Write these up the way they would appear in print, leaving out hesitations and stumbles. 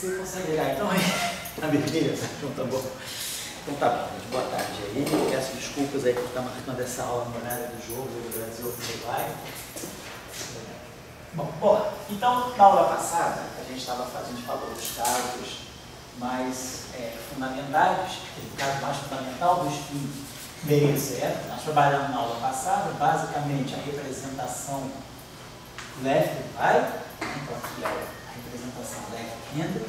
Você consegue ligar então aí? Tá beleza? Então tá bom. Então tá bom, gente. Boa tarde aí. Peço desculpas aí por estar marcando essa aula no horário do jogo do Brasil Uruguai. Bom, então na aula passada a gente falou dos casos mais fundamentais, o caso mais fundamental do spin meio zero. Nós trabalhamos na aula passada basicamente a representação left and right, então aqui é a representação left-handed.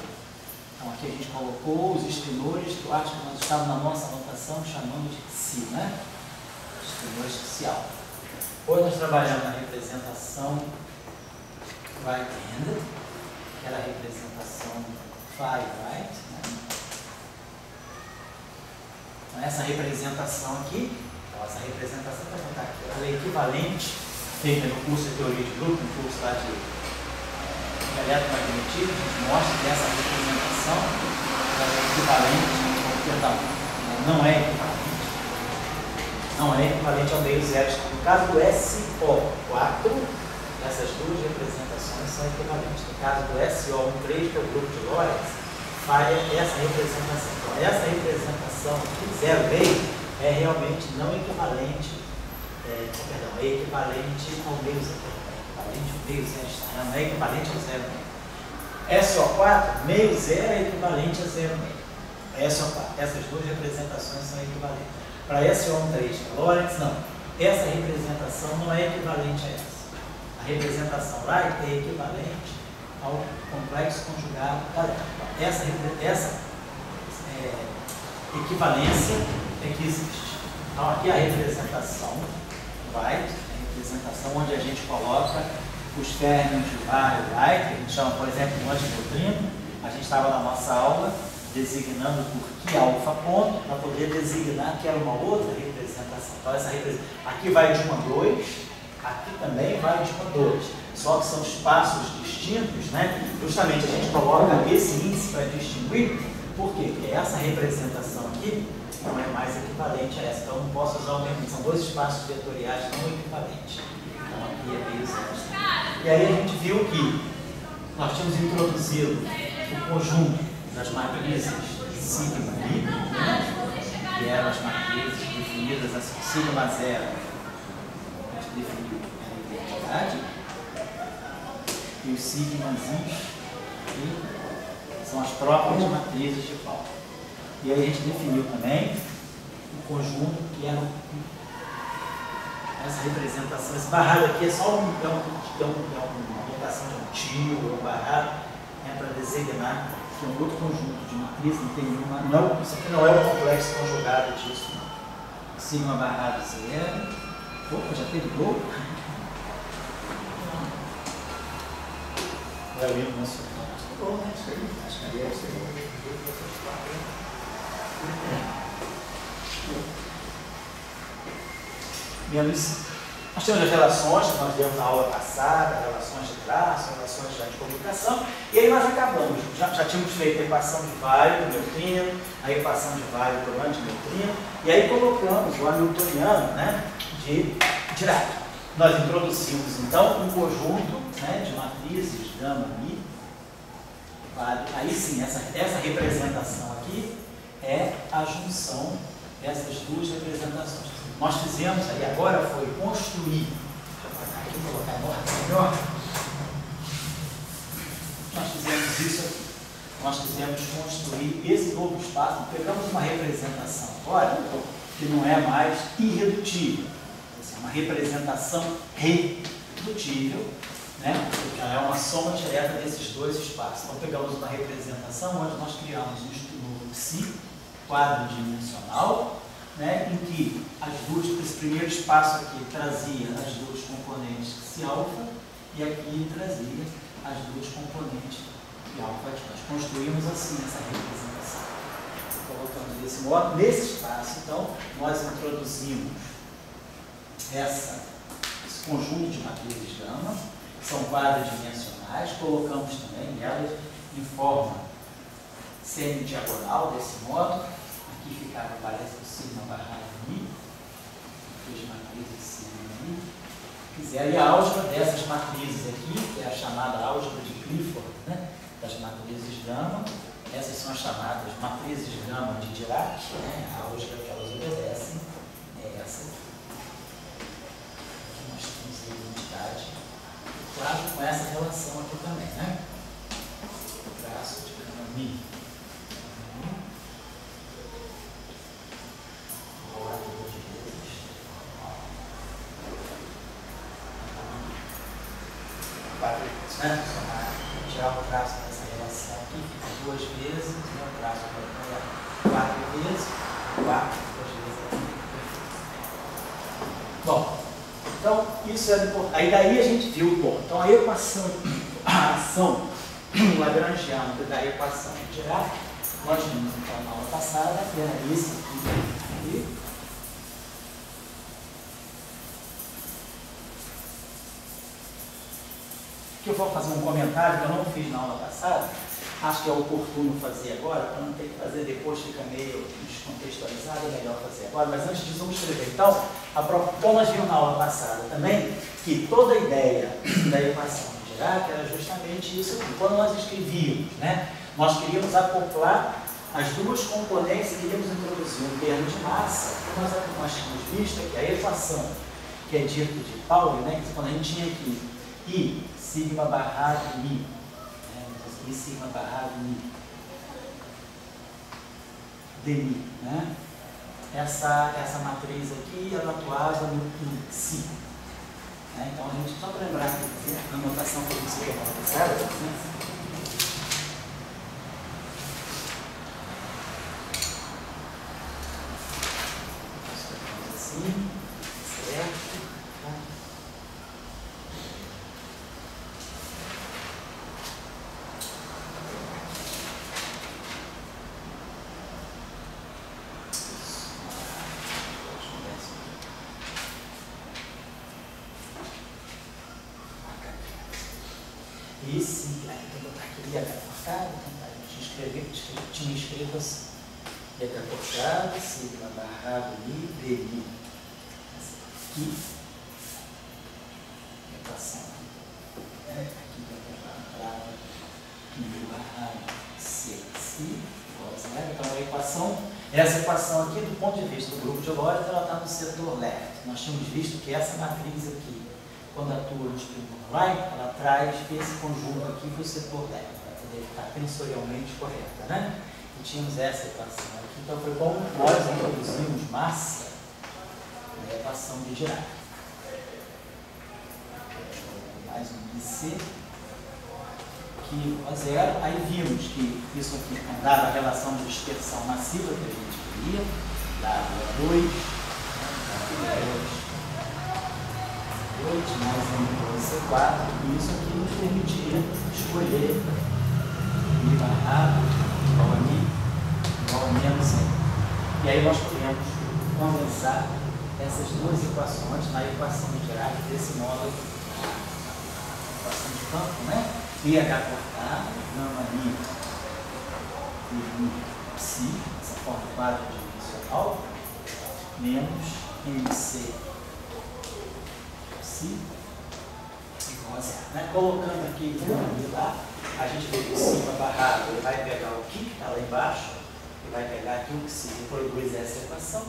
Então aqui a gente colocou os extensores que eu acho que nós estávamos na nossa anotação chamando de psi, né? Extensor especial. Hoje nós trabalhamos na representação right-handed, que era a representação far right, né? Então essa representação aqui, essa representação, vou botar aqui, ela é equivalente, feita no curso de teoria de grupo, no curso lá de eletromagnetismo, a gente mostra que essa representação é equivalente, perdão, não é equivalente ao meio zero. No caso do SO4, essas duas representações são equivalentes. No caso do SO13, que é o grupo de Lorentz, falha essa representação. Então, essa representação aqui, 0,5, é realmente não equivalente, é equivalente ao meio zero. Não é equivalente ao 0,5. SO4, meio zero é equivalente a 0,5. SO4, essas duas representações são equivalentes. Para SO13, Lorentz, não. Essa representação não é equivalente a essa. A representação right é equivalente ao complexo conjugado da left. Essa equivalência é que existe. Então, aqui a representação right, representação onde a gente coloca os términos de vários right, que a gente chama, por exemplo, de antineutrino. A gente estava na nossa aula designando por que alfa ponto, para poder designar que era uma outra representação. Então, essa aqui vai de 1 a 2, aqui também vai de 1 a 2. Só que são espaços distintos, né? Justamente a gente coloca esse índice para distinguir. Por quê? Porque essa representação aqui não é mais equivalente a essa. Então, eu não posso usar o mesmo. São dois espaços vetoriais não equivalentes. Então, aqui é meio zero. E aí a gente viu que nós tínhamos introduzido o conjunto das matrizes sigma i, né? Que eram as matrizes definidas assim, sigma 0, a gente definiu a identidade, e os sigmas i são as próprias matrizes de Pauli. E aí a gente definiu também o conjunto que era essa representação. Esse barrado aqui é só uma notação de um tio, um barrado, para designar que é um outro conjunto de matriz, não tem nenhuma. Não, isso aqui não é o complexo conjugado disso, não. Sigma barrado 0. Opa, já teve gol? Não é o hino nacional. Bom, né? Isso aí. Acho que é isso aí. Nós temos as relações que nós vimos na aula passada, relações de traço, relações de comunicação, e aí nós acabamos. Já tínhamos feito a equação de Weyl do neutrino, a equação de Weyl do antineutrino, e aí colocamos o hamiltoniano, né, de Dirac. Nós introduzimos então um conjunto, né, de matrizes gama mi. Aí sim, essa representação aqui é a junção dessas duas representações. Nós fizemos aí, agora foi construir. Deixa eu botar aqui, colocar em ordem melhor. Nós fizemos isso aqui. Nós quisemos construir esse novo espaço. Pegamos uma representação agora que não é mais irredutível. É uma representação redutível, né? Ela é uma soma direta desses dois espaços. Então pegamos uma representação onde nós criamos um psi quadridimensional, né, em que esse primeiro espaço aqui trazia as duas componentes psi alfa e aqui trazia as duas componentes de alfa. Nós construímos assim essa representação. Colocando desse modo, nesse espaço, então, nós introduzimos esse conjunto de matrizes gama, que são quadridimensionais, colocamos também elas em forma semidiagonal, desse modo. Aqui ficava, parece, o sigma barrado mi, as matrizes sigma mi. E a álgebra dessas matrizes aqui, que é a chamada álgebra de Clifford, né? das matrizes gama. Essas são as chamadas matrizes gama de Dirac, né? A álgebra que elas obedecem é essa aqui. Aqui nós temos a identidade, claro, com essa relação aqui também, né? O traço de gama mi. Vou lá duas vezes. Quatro vezes, né? Tirar o traço dessa relação aqui, fica duas vezes, né? O traço vai quatro vezes, duas vezes aqui. Bom, então isso é importante. Aí daí a gente viu, bom, então a equação, a ação lagrangiana da equação de Dirac, nós vimos então na aula passada, que era esse aqui. Que eu vou fazer um comentário que eu não fiz na aula passada, acho que é oportuno fazer agora, para não ter que fazer depois, fica meio descontextualizado, é melhor fazer agora, mas antes disso vamos escrever. Então, como nós vimos na aula passada também, que toda a ideia da equação de Dirac era justamente isso aqui. Quando nós escrevíamos, né, nós queríamos acoplar as duas componentes e queríamos introduzir um termo de massa, nós tínhamos visto que a equação, que é dita de Pauli, né, que quando a gente tinha aqui I sigma barrado mi, né? I sigma barrado mi, de mi, né? Essa matriz aqui, ela atuava no si, né? Então a gente, só para lembrar aqui, a notação que eu disse que é passada, né? Assim, certo? E se, aí eu vou botar aqui letra cortada, a gente tinha escrito assim, letra cortada, sigma barrado mi, de mi. Essa aqui, equação, né? Aqui vai palavra mi barrado c, si, igual a zero. Então a equação, essa equação aqui, do ponto de vista do grupo de Lorentz, ela está no setor left. Nós tínhamos visto que essa matriz aqui, quando atua no setor right, ela traz esse conjunto aqui para o setor left, para poder ficar tensorialmente correta, né? E tínhamos essa equação aqui. Então foi como nós introduzimos massa na equação de Dirac. Mais um IC, que igual a zero. Aí vimos que isso aqui dava a relação de dispersão massiva que a gente queria, dava 2, mais M + C4, e isso aqui nos permitia escolher mi barrado igual a mi igual a menos M. E aí nós podemos condensar essas duas equações na equação de Dirac desse modo, equação de campo, né? IH cortado, gama mi e mi psi, essa forma quadridimensional, menos MC igual a zero, né? Colocando aqui o lá, a gente vê que o sigma barrado, ele vai pegar o que está lá embaixo, ele vai pegar aqui o que se reproduz essa equação,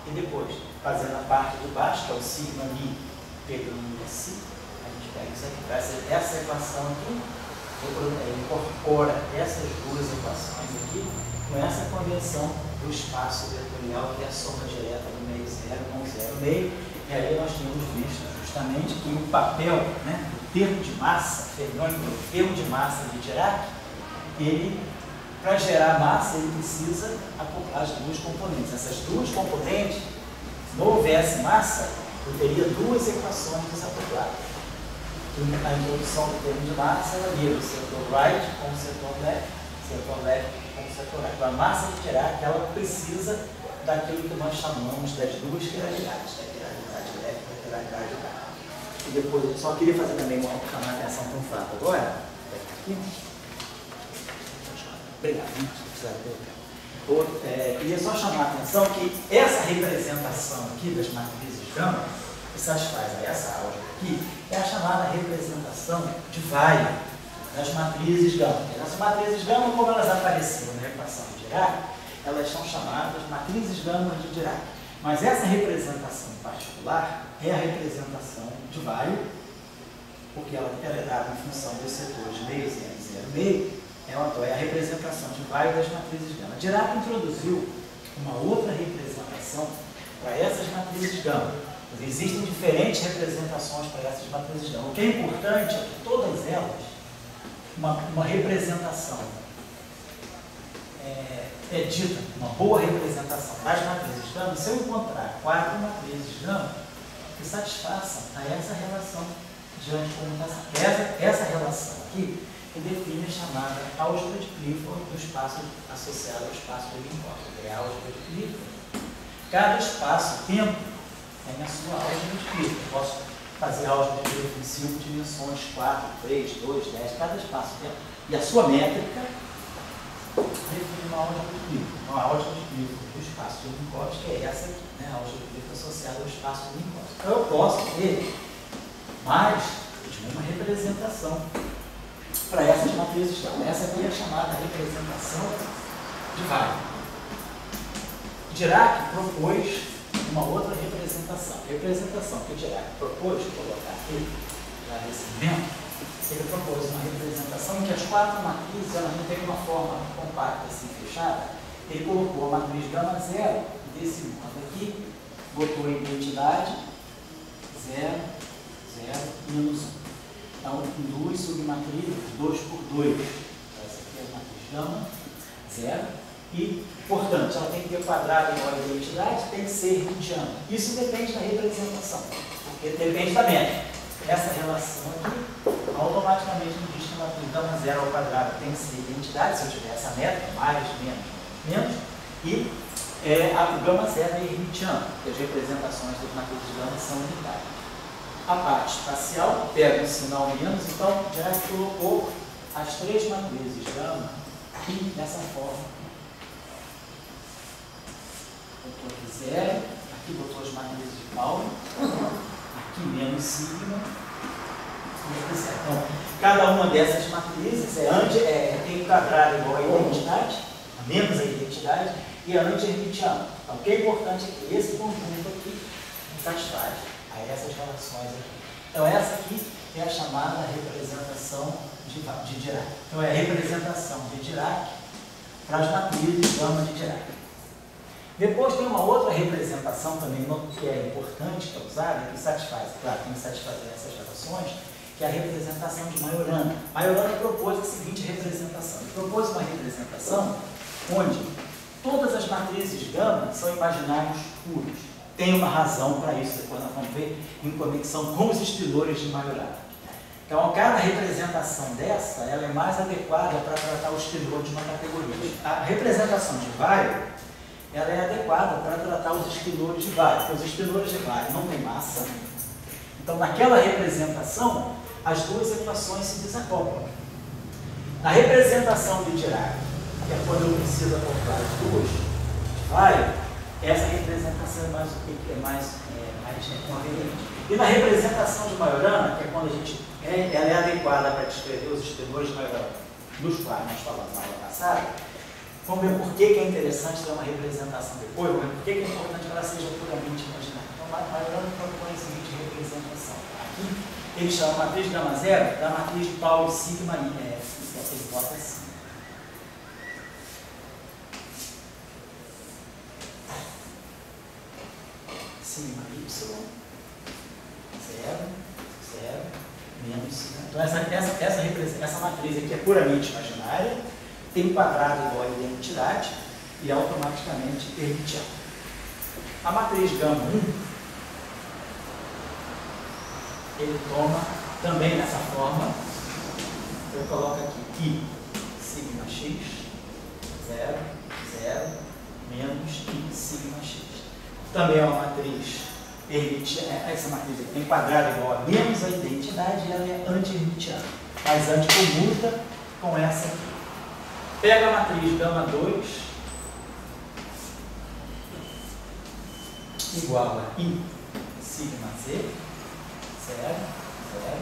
e depois, fazendo a parte de baixo, que é o sigma mi, pegando o si, a gente pega isso aqui, essa equação aqui, incorpora essas duas equações aqui, com essa conversão do espaço vetorial, que é a soma direta do meio zero com zero meio, e aí nós tínhamos visto justamente que o papel, né, do termo de massa, o termo de massa de Dirac, ele, para gerar massa, ele precisa acoplar as duas componentes. Essas duas componentes, se não houvesse massa, eu teria duas equações desacopladas. A introdução do termo de massa, ela liga o setor right com o setor left com o setor right. A massa de Dirac, ela precisa daquilo que nós chamamos das duas quiralidades, da quiralidade left e da quiralidade right. E depois, eu só queria fazer também chamar a atenção para um fato agora. Aqui. Obrigado, queria só chamar a atenção que essa representação aqui das matrizes gama, que satisfaz essa álgebra aqui, é a chamada representação de Weyl. das matrizes gama. Essas matrizes gama, como elas apareceram na equação de Dirac, elas são chamadas matrizes gama de Dirac. Mas essa representação em particular é a representação de Weyl, porque ela é dada em função dos setores meio, zero e zero meio, é a representação de Weyl das matrizes gama. Dirac introduziu uma outra representação para essas matrizes gama. Existem diferentes representações para essas matrizes gama. O que é importante é que todas elas, uma representação é dita, uma boa representação das matrizes gama, se eu encontrar 4 matrizes gama que satisfaçam a essa relação de anticomutação. Essa relação aqui que define a chamada álgebra de Clifford do espaço associado ao espaço de Minkowski. É a álgebra de Clifford. Cada espaço-tempo tem a sua álgebra de Clifford. Eu posso fazer álgebra de Clifford em 5 dimensões, 4, 3, 2, 10, cada espaço-tempo. E a sua métrica define uma álgebra de Clifford. Uma álgebra de Clifford do espaço de Minkowski, que é essa aqui, né? A álgebra de Clifford associada ao espaço de Minkowski. Então eu posso ter mais de uma representação para essas matrizes. Essa aqui é a chamada representação de Weyl. Dirac propôs uma outra representação. A representação que Dirac propôs, vou colocar aqui, já nesse momento, ele propôs uma representação em que as 4 matrizes elas não têm uma forma compacta, assim, fechada. Ele colocou a matriz gama zero, desse modo aqui, botou a identidade 0, 0, menos 1. Então, em 2 submatrizes, 2 por 2. Essa aqui é a matriz gama, 0. E, portanto, ela tem que ter quadrado igual a identidade, tem que ser hermitiana. Isso depende da representação, porque depende da métrica. Essa relação aqui, automaticamente me diz que a matriz gama 0 ao quadrado tem que ser identidade, se eu tiver essa métrica, mais, menos. E a gama 0 é hermitiana, porque as representações das matrizes gama são unitárias. A parte espacial pega um sinal menos, então já colocou as 3 matrizes gama aqui nessa forma. Botou aqui 0, aqui botou as matrizes de Pauli, aqui menos sigma, e aqui 0. Então, cada uma dessas matrizes tem um quadrado igual à identidade, a menos a identidade, e a anti-hermitiana. Então, o que é importante é que esse conjunto aqui satisfaz a essas relações aqui. Então, essa aqui é a chamada representação de Dirac. Então, é a representação de Dirac para as matrizes gama de Dirac. Depois tem uma outra representação também que é importante, que é usada, que satisfaz, claro, tem que satisfazer essas relações, que é a representação de Majorana. Majorana propôs a seguinte representação. Ele propôs uma representação onde todas as matrizes gama são imaginários puros. Tem uma razão para isso, depois nós vamos ver em conexão com os espilores de Majorana. Então, cada representação dessa, ela é mais adequada para tratar o espilor de uma categoria. A representação de Weyl, ela é adequada para tratar os espilores de Weyl, porque os espilores de Weyl não têm massa. Então, naquela representação, as duas equações se desacoplam. Na representação de Dirac, que é quando eu preciso acoplar as duas, de Weyl, essa representação é mais conveniente. E na representação de Majorana, que é quando ela é adequada para descrever os espilores de Majorana, dos quais nós falamos na aula passada, vamos ver por que é interessante ter uma representação depois, vamos ver por que é importante que ela seja puramente imaginária. Então, Majorana propõe a seguinte representação. Aqui, ele chama a matriz gama zero da matriz de Pauli sigma, ele bota assim. Sigma y, 0, 0, menos sigma. Então, essa matriz aqui é puramente imaginária, tem um quadrado igual à identidade e automaticamente hermitiana. A matriz gama 1, ele toma também nessa forma, eu coloco aqui I sigma x, 0, 0, menos I sigma x. Também é uma matriz hermitiana, essa matriz aqui tem quadrado igual a menos a identidade e ela é anti-hermitiana, mas anticomuta com essa aqui. Pega a matriz gama 2 igual a I sigma z, 0, 0,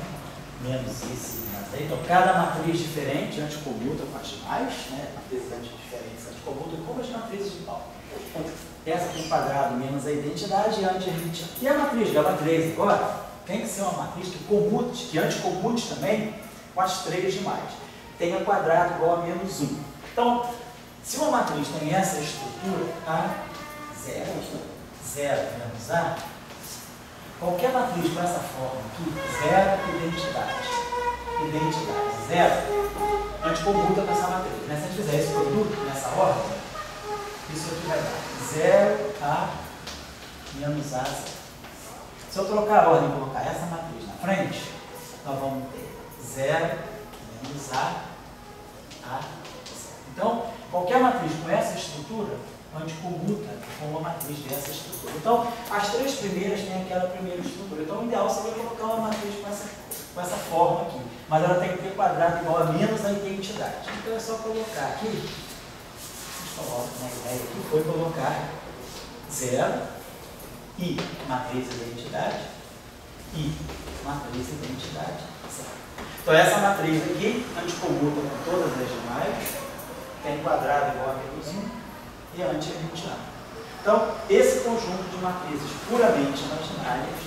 menos isso mais aí. Então, cada matriz diferente anticomuta com as demais, né? Matrizes diferentes anticomutam com as matrizes de Pauli. Essa com quadrado menos a identidade e anti-identidade. E a matriz gama 3 agora tem que ser uma matriz que comute, que anticomute também com as três demais. Tenha quadrado igual a menos 1. Então, se uma matriz tem essa estrutura, A0, 0 menos A, qualquer matriz com essa forma aqui, 0 identidade, 0, anticomuta com essa matriz. Se a gente fizer esse produto nessa ordem, isso aqui vai dar 0A menos A0. Se eu trocar a ordem e colocar essa matriz na frente, nós vamos ter 0 menos A0. Então, qualquer matriz com essa estrutura, anticomuta com uma matriz dessa estrutura. Então, as três primeiras têm aquela primeira estrutura. Então, o ideal seria colocar uma matriz com essa forma aqui. Mas ela tem que ter quadrado igual a menos a identidade. Então, é só colocar aqui, vocês colocam uma ideia aqui, foi colocar 0 e matriz identidade e matriz identidade 0. Então, essa matriz aqui, anticomuta com todas as demais, tem quadrado igual a menos 1 e anti-identidade. Então, esse conjunto de matrizes puramente imaginárias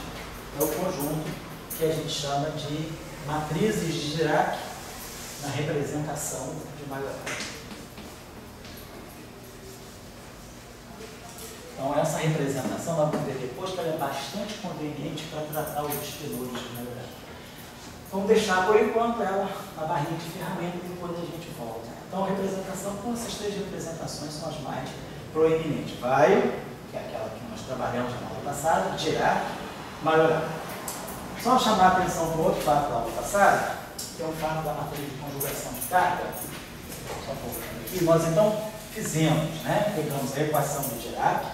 é o conjunto que a gente chama de matrizes de Dirac na representação de Majorana. Então, essa representação, nós vamos ver depois, que ela é bastante conveniente para tratar os espelhos de Majorana. Vamos deixar, por enquanto, ela na barrinha de ferramenta e depois a gente volta. Então, a representação, com essas três representações, são as mais proeminentes. Vai, que é aquela que nós trabalhamos na aula passada, Dirac, Majorana. Só chamar a atenção para o outro fato da aula passada, que é o fato da matriz de conjugação de carga. Só voltando aqui. Nós, então, fizemos, né? Pegamos a equação de Dirac,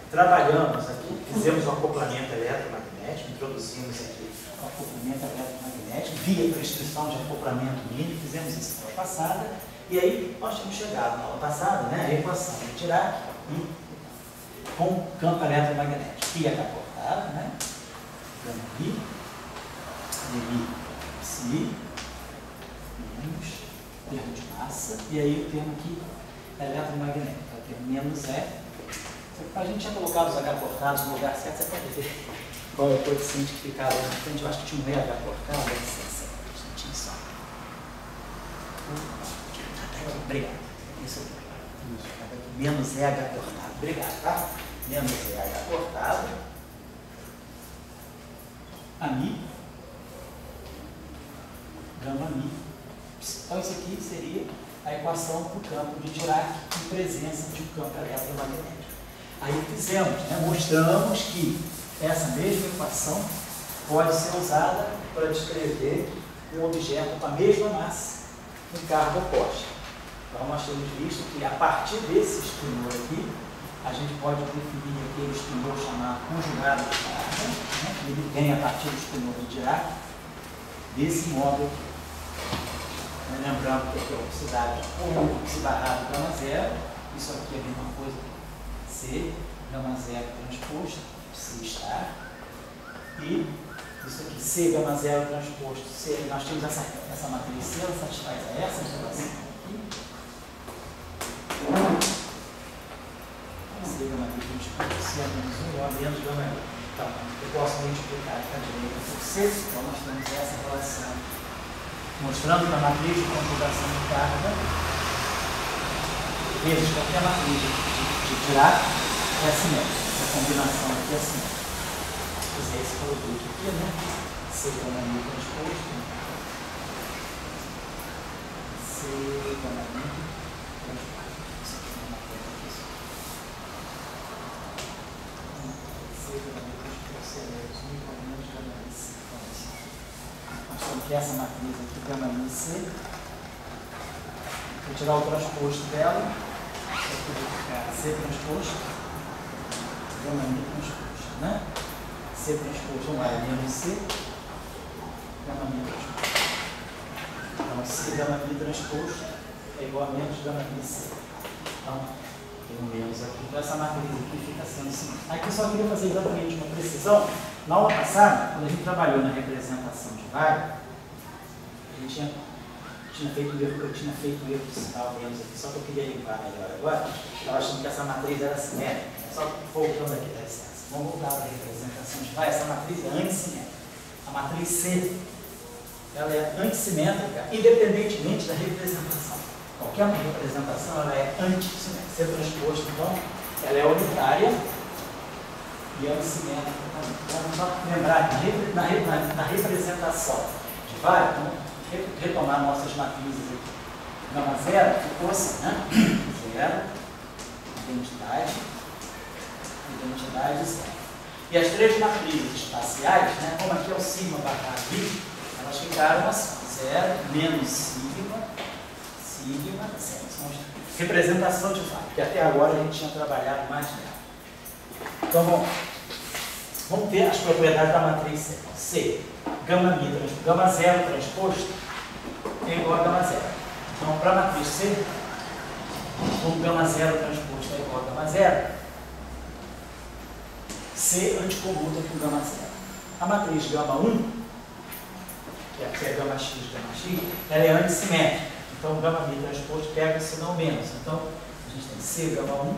trabalhamos aqui, fizemos o acoplamento eletromagnético, introduzimos aqui o acoplamento eletromagnético, via prescrição de acoplamento mínimo, fizemos isso na aula passada, e aí nós tínhamos chegado na aula passada, né, a equação de Dirac e com campo eletromagnético. I é caportado, né, gama I, dB psi, menos termo de massa, e aí o termo aqui é eletromagnético, é o termo menos E. A gente tinha colocado os H cortados no lugar certo, você pode ver qual é o coeficiente que ficava na frente. Eu acho que tinha um H cortado, tinha só. Obrigado. Isso aqui. Menos EH cortado. Obrigado, tá? Menos EH cortado. Mi. Gama Mi. Então, isso aqui seria a equação do campo de Dirac em presença de um campo eletromagnético. Aí fizemos, né? Mostramos que essa mesma equação pode ser usada para descrever um objeto com a mesma massa em carga oposta. Então, nós temos visto que a partir desse estímulo aqui, a gente pode definir aquele estímulo chamado conjugado de carga, né? Ele vem a partir do estímulo de Dirac, desse modo aqui. Lembrando que aqui é a oxidação ou oxibarrado gama zero, isso aqui é a mesma coisa que C, gama zero transposto, psi estar, e isso aqui, C, gama zero transposto, C, nós temos essa matriz C, ela satisfaz a essa relação aqui. C, gama zero transposto, C é menos 1, igual a menos gama zero. Então, eu posso multiplicar a direita por C, então nós temos essa relação, mostrando que a matriz de conjugação de carga, vezes qualquer matriz de Dirac é assimétrica. Essa combinação aqui é assimétrica. Vou fazer esse produto aqui, né? C gama mi transposto. C gama mi transposto. Isso aqui é uma coisa aqui. C gama mi transposto. C menos 1 igual a menos gama mi C. Nós temos que essa matriz aqui, gama mi C. Vou tirar o transposto dela. Aqui vai ficar C transposto, gama mi transposto, né? C transposto é menos C, gama mi transposto. Então, C gama mi transposto é igual a menos gama mi C. Então, tem um menos aqui. Então, essa matriz aqui fica sendo assim. Aqui eu só queria fazer exatamente uma precisão. Na aula passada, quando a gente trabalhou na representação de Weyl, Eu tinha feito um erro de sinal menos aqui, só que eu queria limpar melhor agora. Estava achando que essa matriz era simétrica. Só voltando aqui, dá licença. Vamos voltar para a representação de essa matriz é antissimétrica. A matriz C, ela é antissimétrica independentemente da representação. Qualquer representação ela é antissimétrica. Ser transposto, então, ela é unitária e assimétrica também. Então, vamos só lembrar que na representação de vários, então, retomar nossas matrizes aqui. Gama zero ficou assim, né? Zero, identidade zero. E as três matrizes espaciais, né? Como aqui é o sigma barra i, elas ficaram assim, zero menos sigma, zero. Representação de vários, que até agora a gente tinha trabalhado mais nela. Então, vamos ver as propriedades da matriz C. C, gama zero transposto é igual a gama zero. Então, para a matriz C, o gama zero transposto é igual a gama zero, C anticomuta com gama zero. A matriz gama 1, que é gama x, ela é antissimétrica. Então, gama mi transposto pega o sinal menos. Então, a gente tem C gama 1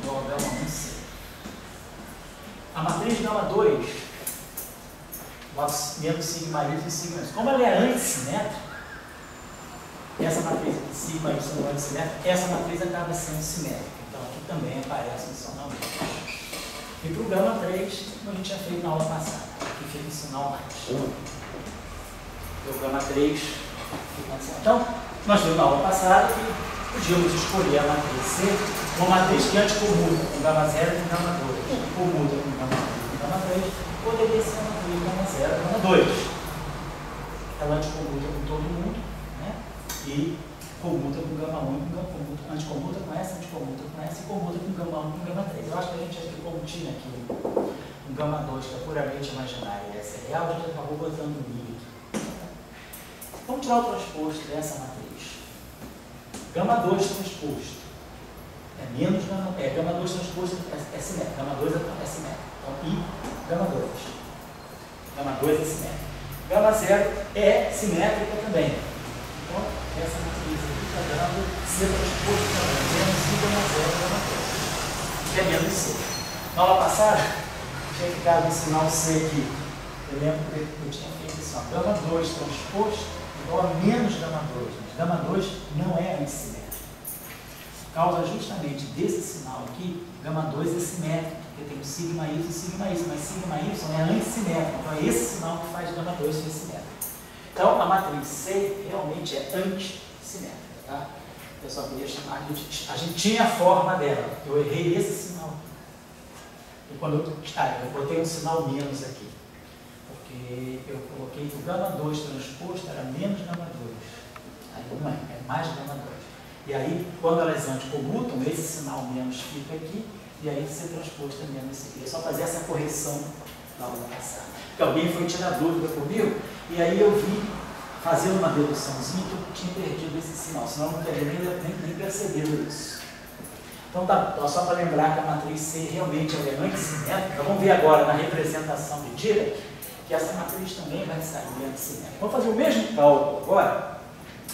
igual a gama 1C. A matriz gama 2, menos sigma y e sigma y. Como ela é antissimétrica, essa matriz aqui, sigma y sendo antissimétrica, essa matriz acaba sendo simétrica. Então, aqui também aparece um sinal menos. E para o gama 3, como a gente tinha feito na aula passada, aqui fica o sinal mais. O gama 3 fica assim. Então, nós vimos na aula passada que podíamos escolher a matriz C, uma matriz que anticomuta com gama 0 e com gama 2, comuta com gama 1 e com gama 3, poderia ser a matriz gama 0 e gama 2. Ela anticomuta com todo mundo, né? E comuta com gama 1 e com gama 1. Anticomuta com essa e comuta com gama 1 e com gama 3. Eu acho que a gente aqui, como tinha aqui um gama 2 que é puramente imaginário e essa é real, a gente acabou botando um I aqui. Vamos tirar o transposto dessa matriz. Gama 2 transposto é menos gama, gama 2 transposto é simétrico. Gama 2 é simétrico. Então, I, gama 2. Gama 2 é simétrico. Gama 0 é simétrica também. Então, essa matriz aqui está dando C transposto também. Menos I, gama 0, gama 2. Que é menos C. Na aula passada, tinha ficado o sinal C aqui. Eu lembro que eu tinha feito isso. Gama 2 transposto igual a menos gama 2. Mas gama 2 não é antissimétrico. Por causa justamente desse sinal aqui, gama 2 é simétrico, porque tem o sigma y e sigma y, mas sigma y é antissimétrico. Então é esse sinal que faz gama 2 ser simétrico. Então a matriz C realmente é antissimétrica. Tá? Eu só queria chamar, a gente tinha a forma dela. Eu errei esse sinal. E quando eu botei um sinal menos aqui. Porque eu coloquei que o gama 2 transposto era menos gama 2. Aí não é mais gama 2. E aí, quando elas anticomutam, esse sinal menos fica aqui, e aí ser transposto é menos esse aqui. É só fazer essa correção na aula passada. Porque alguém foi tirar dúvida comigo, e aí eu vi, fazendo uma deduçãozinha, que eu tinha perdido esse sinal, senão eu não teria nem percebido isso. Então, tá, só para lembrar que a matriz C realmente é antissimétrica. Vamos ver agora na representação de Dirac, que essa matriz também vai sair antissimétrica. Vamos fazer o mesmo cálculo agora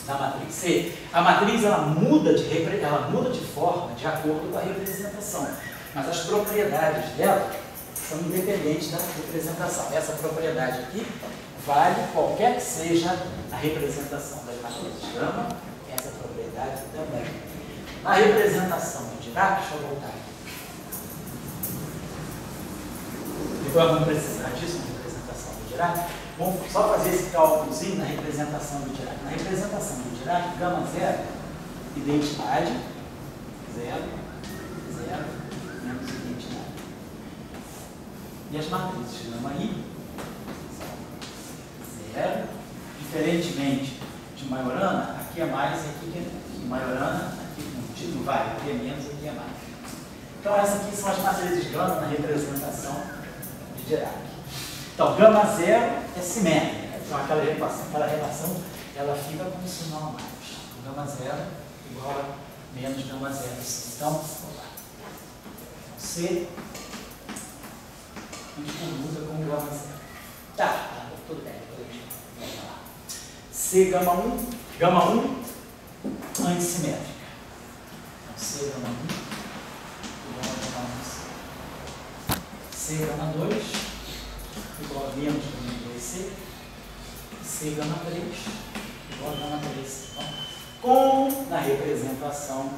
da matriz C. A matriz ela muda de forma de acordo com a representação, mas as propriedades dela são independentes da representação. Essa propriedade aqui vale qualquer que seja a representação das matrizes gama, essa propriedade também. Na representação de Dirac, deixa eu voltar aqui. Depois vamos precisar disso na representação de Dirac. Vamos só fazer esse cálculozinho na representação do Dirac. Na representação do Dirac, gama 0, identidade, 0, 0, menos identidade. E as matrizes gama I, 0, diferentemente de Majorana, aqui é mais, aqui é Majorana, aqui não vai, aqui é menos, aqui é mais. Então essas aqui são as matrizes gama na representação de Dirac. Então, gama 0 é simétrica. Então, aquela relação ela fica com um sinal a mais. Gama 0 igual a menos gama 0. Então, vamos lá. C a gente comuta com gama 0. Tá, tudo bem. Vamos lá. C gama 1, gama 1 antissimétrica. Então, C gama 1 igual a gama 1. C gama 2 igual a menos gama 2C. C gama 3 igual a gama 3. Então, como na representação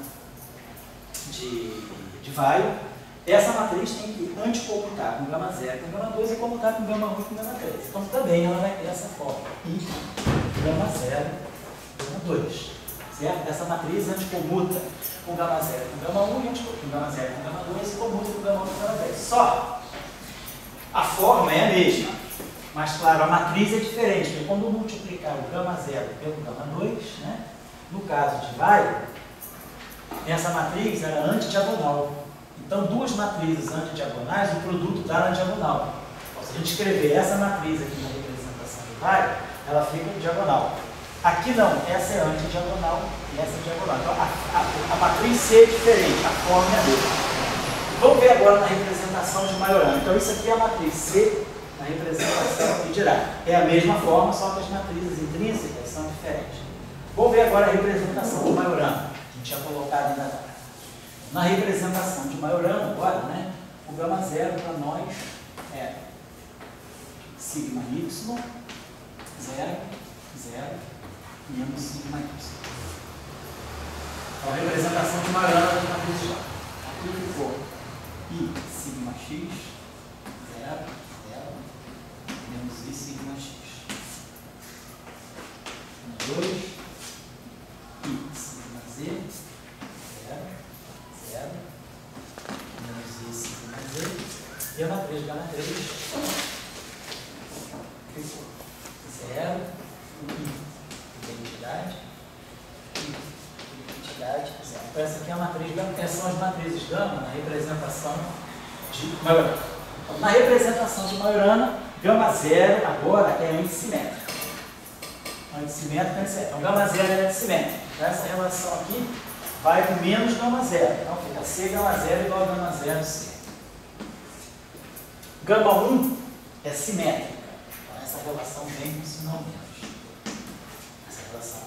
de Weyl, essa matriz tem que anticomutar com gama 0 com gama 2 e comutar com gama 1 e com gama 3. Então também ela vai ter essa forma. I, gama 0, gama 2. Certo? Essa matriz anticomuta com gama 0 com gama 1 e com gama 0 com gama 2 e comuta com gama 1 com gama 3. Só a forma é a mesma. Mas claro, a matriz é diferente, porque quando multiplicar o gama 0 pelo gama 2, né, no caso de Weyl, essa matriz era antidiagonal. Então, duas matrizes antidiagonais, o produto dá na diagonal. Então, se a gente escrever essa matriz aqui na representação de Weyl, ela fica diagonal. Aqui não, essa é antidiagonal e essa é diagonal. Então, a matriz C é diferente, a forma é a mesma. Vamos ver agora na representação de Majorana. Então, isso aqui é a matriz C na representação de Dirac. É a mesma forma, só que as matrizes intrínsecas são diferentes. Vamos ver agora a representação de Majorana. A gente tinha colocado ainda agora. Na representação de Majorana, agora, né, o gama 0 para nós é sigma y, 0, 0, menos sigma y. Então, a representação de Majorana da matriz já. Aqui ficou I sigma x, 0, 0, menos I sigma x. 2, I sigma z, 0, 0, menos I sigma z. E a matriz gama 3 ficou 0, I, identidade, I, identidade, 0. Então, essa aqui é a matriz gama. Essas são as matrizes gama na representação de Majorana. Então, na representação de Majorana, gama 0 agora é antissimétrica. Antissimétrica, então gama 0 é antissimétrica. Então, essa relação aqui vai com menos gama 0. Então fica C gama 0 igual a gama 0 C. Gama 1 é simétrica. Então, essa relação vem com sinal menos. Essa relação.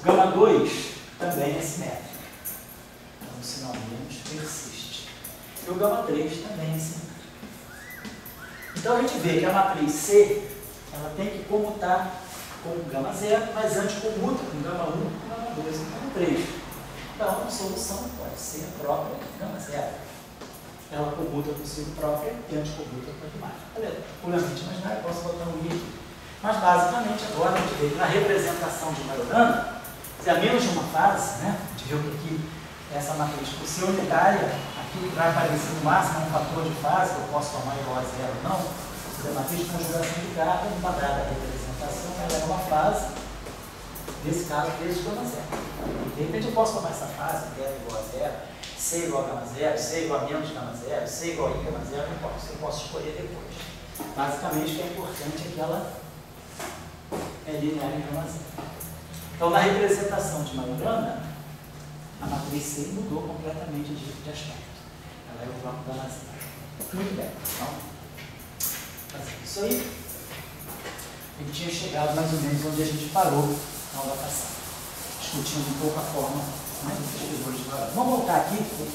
Gama 2 também é simétrica. Então o sinal menos persiste. E o gama 3 também é simétrico. Então a gente vê que a matriz C ela tem que comutar com gama 0, mas antes comuta com gama 1, com gama 2 e com gama 3. Então a solução pode ser a própria gama 0. Ela comuta consigo própria e anticomuta com a demais. Puramente imaginário, posso botar um I aqui. Mas basicamente agora a gente vê que na representação de Majorana, se há menos de uma fase, né, a gente viu que aqui essa matriz, por ser unitária, aqui vai aparecer no máximo um fator de fase, que eu posso tomar igual a 0 ou não. Se a matriz de conjugação de carga, uma dada representação, ela é uma fase, nesse caso, vezes gama 0. De repente eu posso tomar essa fase, delta igual a 0, C igual a gama 0, C igual a menos gama 0, C igual a I gama 0, eu posso escolher depois. Basicamente, o que é importante é que ela é linear em gama 0. Então, na representação de Majorana, a matriz C mudou completamente de aspecto. Ela é o bloco da gama 0. Muito bem. Então, fazendo isso aí, a gente tinha chegado mais ou menos onde a gente parou na aula passada, discutindo um pouco a forma, né, dos figuras de Majorana. Vamos voltar aqui, então,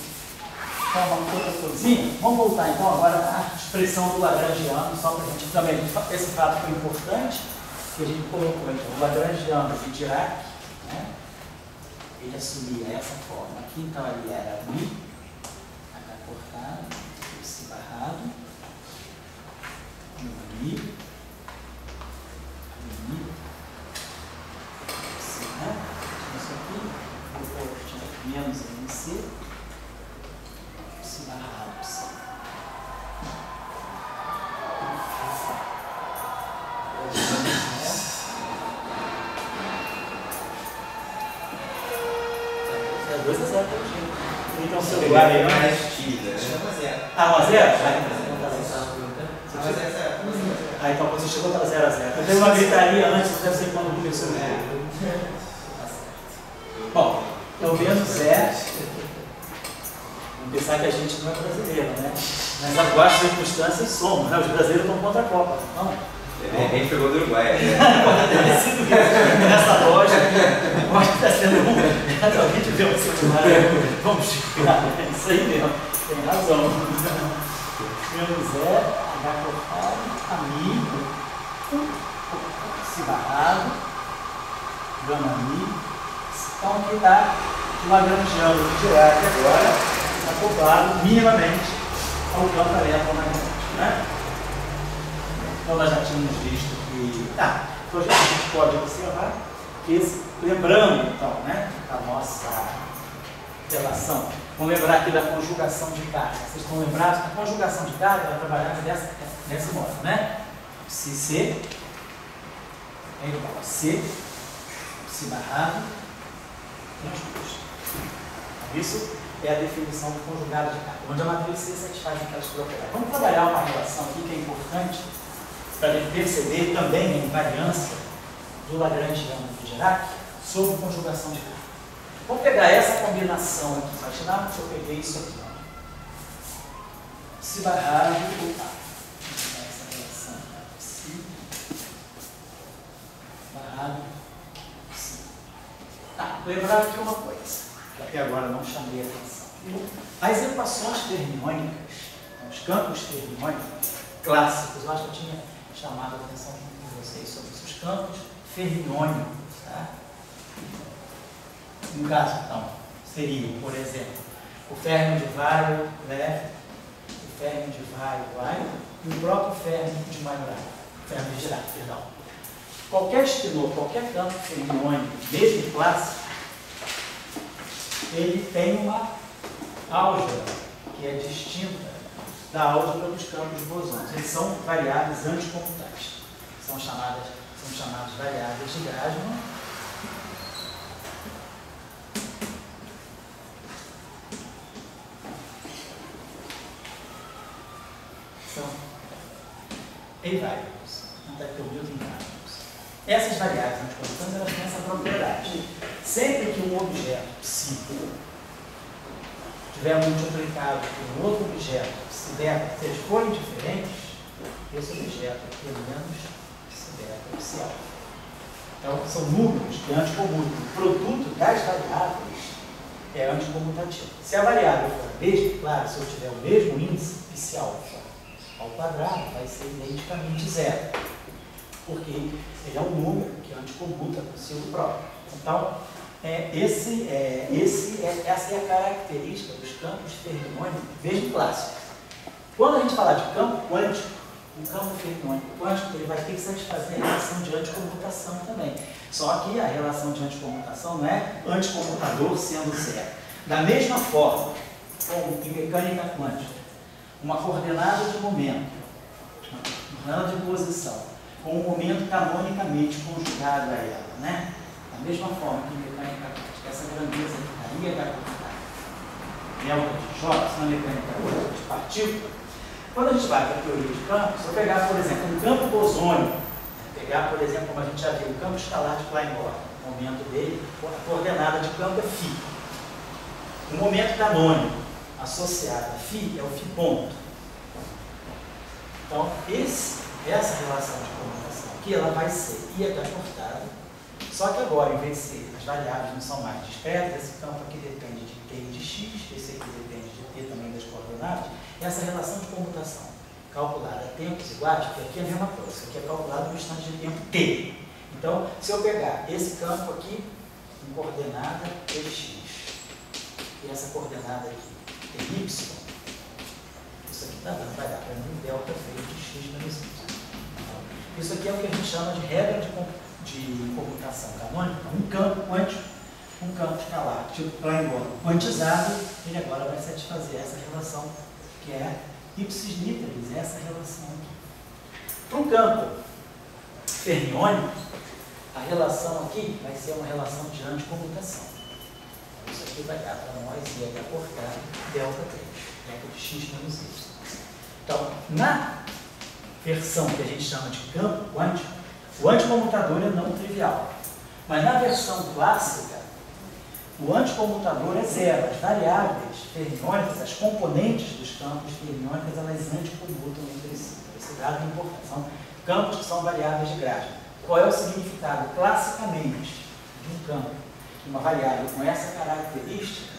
uma outra coisinha. Vamos voltar então agora à expressão do Lagrangiano, só para a gente também, esse fato foi importante, que a gente colocou então, o Lagrangiano de Dirac, né, ele assumia essa forma aqui, então ele era Mi, H cortado, esse barrado, Mi, C, né? Isso aqui, vou tinha menos MC, esse barrado, C. É 2 a 0 pelo jeito. Então, seu lugar aí não é estida. Chama 0. Ah, 1 a 0? Ah, então você chegou para 0 a 0. Eu teve uma gritaria antes, deve ser quando começou o jogo. Bom, então menos é. Vamos pensar que a gente não é brasileiro, né? Mas agora as circunstâncias somos, né? Os brasileiros estão contra a Copa. Não. De repente pegou do Uruguai. Nessa loja, pode estar sendo alguém te vê um celular, vamos chegar, é isso aí mesmo, tem razão. Menos H cortado, amigo, si barrado, gama mi. Então aqui está lagrangiano o Dirac agora, acoplado minimamente ao campo eletromagnético, né? Então nós já tínhamos visto que, hoje a gente pode observar que, lembrando então, né, a nossa relação, vamos lembrar aqui da conjugação de carga. Vocês estão lembrados que a conjugação de carga ela trabalhava desse modo, né? Se é igual a C barrado transposto. Isso é a definição do conjugado de carga, onde a matriz C satisfaz aquelas propriedades. Vamos trabalhar uma relação aqui que é importante para a gente perceber também a invariância do Lagrangiano de Dirac sobre conjugação de carga. Vamos pegar essa combinação aqui, imaginar que eu peguei isso aqui. Si barrado, essa relação Si barrado, Si. Lembrar aqui uma coisa, que até agora não chamei a atenção. As equações fermiônicas, os campos fermiônicos clássicos, eu acho que eu tinha chamado a atenção de vocês sobre isso, os campos fermiônicos, tá? No caso, então, seriam, por exemplo, o férmio de Weyl, né? O férmio de Weyl e o próprio férmio de Majorana, férmio de Dirac, perdão. Qualquer spinor, qualquer campo fermiônico, mesmo clássico, ele tem uma álgebra que é distinta da álgebra dos campos de bosões. Eles são variáveis anticomutantes. São chamadas variáveis de Grassmann. São A-variables, anti-Newton variables. Essas variáveis anticomutantes elas têm essa propriedade. Sempre que um objeto psi tiver multiplicado por um outro objeto, se eles forem diferentes, esse objeto aqui é menos psi beta psi alfa. Então, são números que anticomutam. O produto das variáveis é anticomutativo. Se a variável for a mesma, claro, se eu tiver o mesmo índice, psi alfa ao quadrado, vai ser identicamente zero. Porque ele é um número que anticomuta consigo próprio. Então, essa é a característica dos campos fermiônicos, mesmo clássicos. Quando a gente falar de campo quântico, o campo fermiônico quântico ele vai ter que satisfazer a relação de anticomutação também. Só que a relação de anticomutação não é anticomutador sendo zero. Da mesma forma, como em mecânica quântica, uma coordenada de momento, uma coordenada de posição, com um momento canonicamente conjugado a ela, né? Da mesma forma que em mecânica quântica, essa grandeza aqui daria da quantidade delta de choques na mecânica quântica de partícula. Quando a gente vai para a teoria de campos, se eu pegar, por exemplo, um campo bosônico, pegar, por exemplo, como a gente já viu, o campo escalar de Klein-Bora, o momento dele, a coordenada de campo é φ. O momento canônico associado a φ é o φ ponto. Então, essa relação de comutação aqui, ela vai ser IH cortada, só que agora, em vez de ser, as variáveis não são mais discretas, esse campo aqui depende de T e de X, esse aqui depende de T também das coordenadas, essa relação de comutação calculada a tempos iguais, porque aqui é a mesma coisa, isso aqui é calculado no instante de tempo T. Então, se eu pegar esse campo aqui, em coordenada Tx, e essa coordenada aqui, Ty, isso aqui vai dar para mim delta feito de x menos y. Então, isso aqui é o que a gente chama de regra de comutação canônica, um campo quântico, um campo escalar, tipo Klein-Bora quantizado, ele agora vai satisfazer essa relação que é ipsis literis, essa relação aqui. Para um campo fermiônico, a relação aqui vai ser uma relação de anticomutação. Isso aqui vai dar para nós IH cortado delta 3, delta de x menos y. Então, na versão que a gente chama de campo quântico, o anticomutador é não trivial. Mas na versão clássica, o anticomutador é zero. As variáveis fermiônicas, as componentes dos campos fermiônicos, elas anticomutam entre si. Esse dado é importante. São campos que são variáveis de Grassmann. Qual é o significado, classicamente, de um campo? Uma variável com essa característica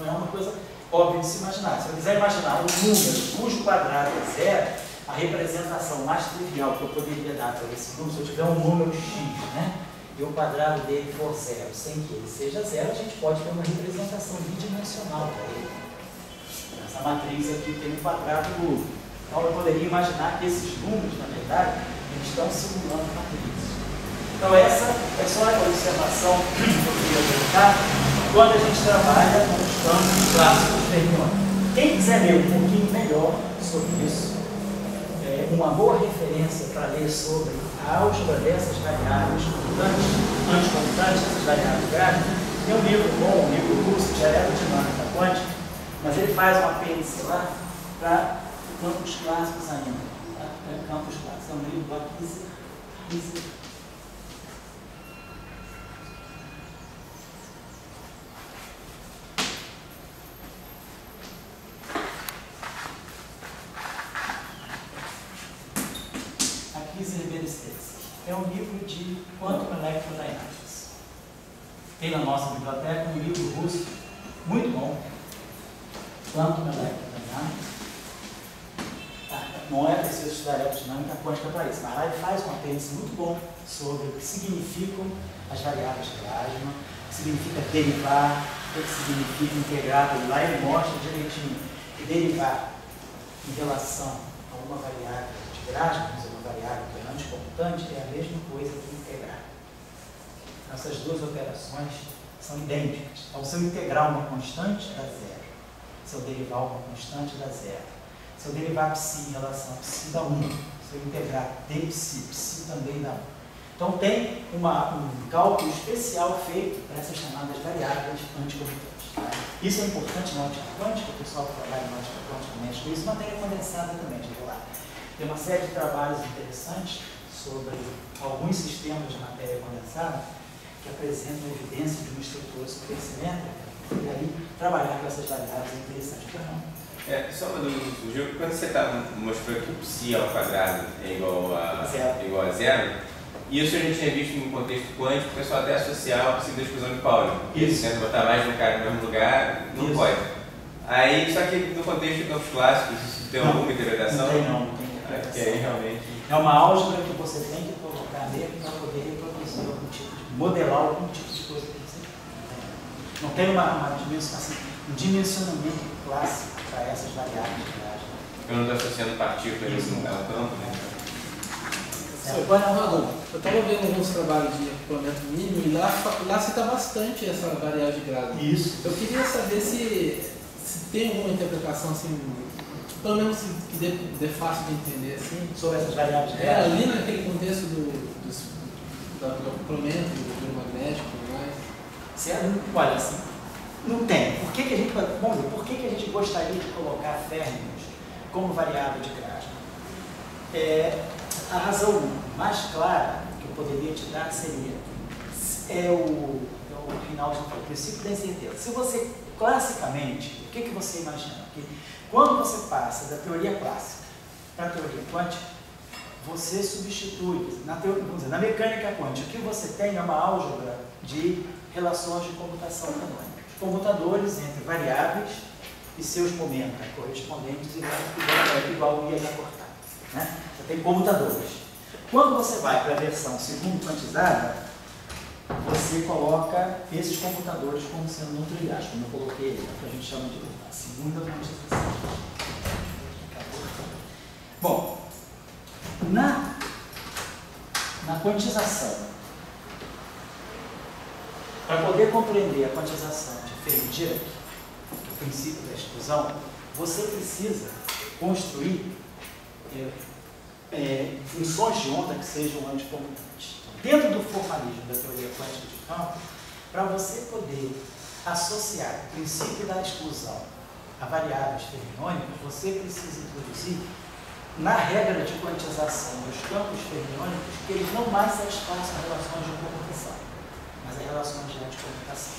não é uma coisa óbvia de se imaginar. Se eu quiser imaginar um número cujo quadrado é zero, a representação mais trivial que eu poderia dar para esse número, se eu tiver um número x, né, e o quadrado dele for zero, sem que ele seja zero, a gente pode ter uma representação bidimensional para ele. Essa matriz aqui tem um quadrado duplo. Então eu poderia imaginar que esses números, na verdade, eles estão simulando matrizes. Então essa é só a observação que eu queria colocar quando a gente trabalha com os campos clássicos fermiônicos. Quem quiser ler um pouquinho melhor sobre isso, uma boa referência para ler sobre a álgebra dessas variáveis constantes, anticonstantes, essas variáveis gráficas, tem um livro bom, um livro russo de aerodinâmica quântica, mas ele faz um apêndice lá para campos clássicos ainda. Campos clássicos, é um livro aqui. É um livro de Quantum Electrodynamics. Tem na nossa biblioteca um livro russo muito bom, Quantum Electrodynamics. Não é preciso estudar aerodinâmica quântica para isso, mas lá ele faz um apêndice muito bom sobre o que significam as variáveis de Grassmann, o que significa derivar, o que significa integrar. Lá ele mostra direitinho que derivar em relação a uma variável de Grassmann, uma variável que é anticomputante, é a mesma coisa que integrar. Essas duas operações são idênticas. Então, se eu integrar uma constante, dá zero. Se eu derivar uma constante, dá zero. Se eu derivar psi em relação a psi, dá 1. Se eu integrar d psi, psi também dá 1. Então, tem um cálculo especial feito para essas chamadas variáveis anticomputantes. Tá? Isso é importante na ótica quântica, o pessoal que trabalha na ótica quântica mexe com isso, matéria condensada também, de lá. Tem uma série de trabalhos interessantes sobre alguns sistemas de matéria condensada que apresentam evidência de uma estrutura supersimétrica, e aí trabalhar com essas variáveis é interessante. Só uma dúvida que surgiu, quando você mostrou que o psi ao quadrado é igual a zero, isso a gente tinha visto no contexto quântico, o pessoal até associar ao princípio da exclusão de Pauli. Isso, tenta botar mais de um cara no mesmo lugar, não pode. Aí, só que no contexto de campos clássicos, isso tem alguma interpretação? Não tem. Realmente... É uma álgebra que você tem que colocar nele para poder reproduzir algum tipo de, modelar algum tipo de coisa que você tem. Não tem um dimensionamento clássico para essas variáveis de Grassmann. Eu não estou associando partículas nesse campo, né? Eu estava vendo alguns trabalhos de acoplamento mínimo e lá cita bastante essa variável de Grassmann. Isso. Eu queria saber se tem alguma interpretação assim, pelo menos que dê fácil de entender assim, sobre essas variáveis de Grassmann. Ali naquele contexto do acoplamento, do magnético e tudo mais. Olha, assim, não tem. Por que a gente gostaria de colocar fermions como variável de Grassmann? A razão mais clara que eu poderia te dar seria o Rinaldi falou, o princípio da incerteza. Se você, classicamente, o que você imagina? Que quando você passa da teoria clássica para a teoria quântica, você substitui, na mecânica quântica, o que você tem é uma álgebra de relações de comutação canônica. Os comutadores entre variáveis e seus momentos correspondentes igual ia cortar. Né? Você tem comutadores. Quando você vai para a versão segundo quantizada, você coloca esses computadores como sendo não triviais, como eu coloquei, que a gente chama de segunda quantização. Bom, na quantização, para poder compreender a quantização de Fermi-Dirac, que é o princípio da exclusão, você precisa construir funções de onda que sejam anticomputantes. Dentro do formalismo da teoria quântica de campo, para você poder associar o princípio da exclusão a variáveis fermiônicas, você precisa introduzir na regra de quantização dos campos fermiônicos que eles não mais satisfaçam relações de comutação, mas as relações de anticomutação.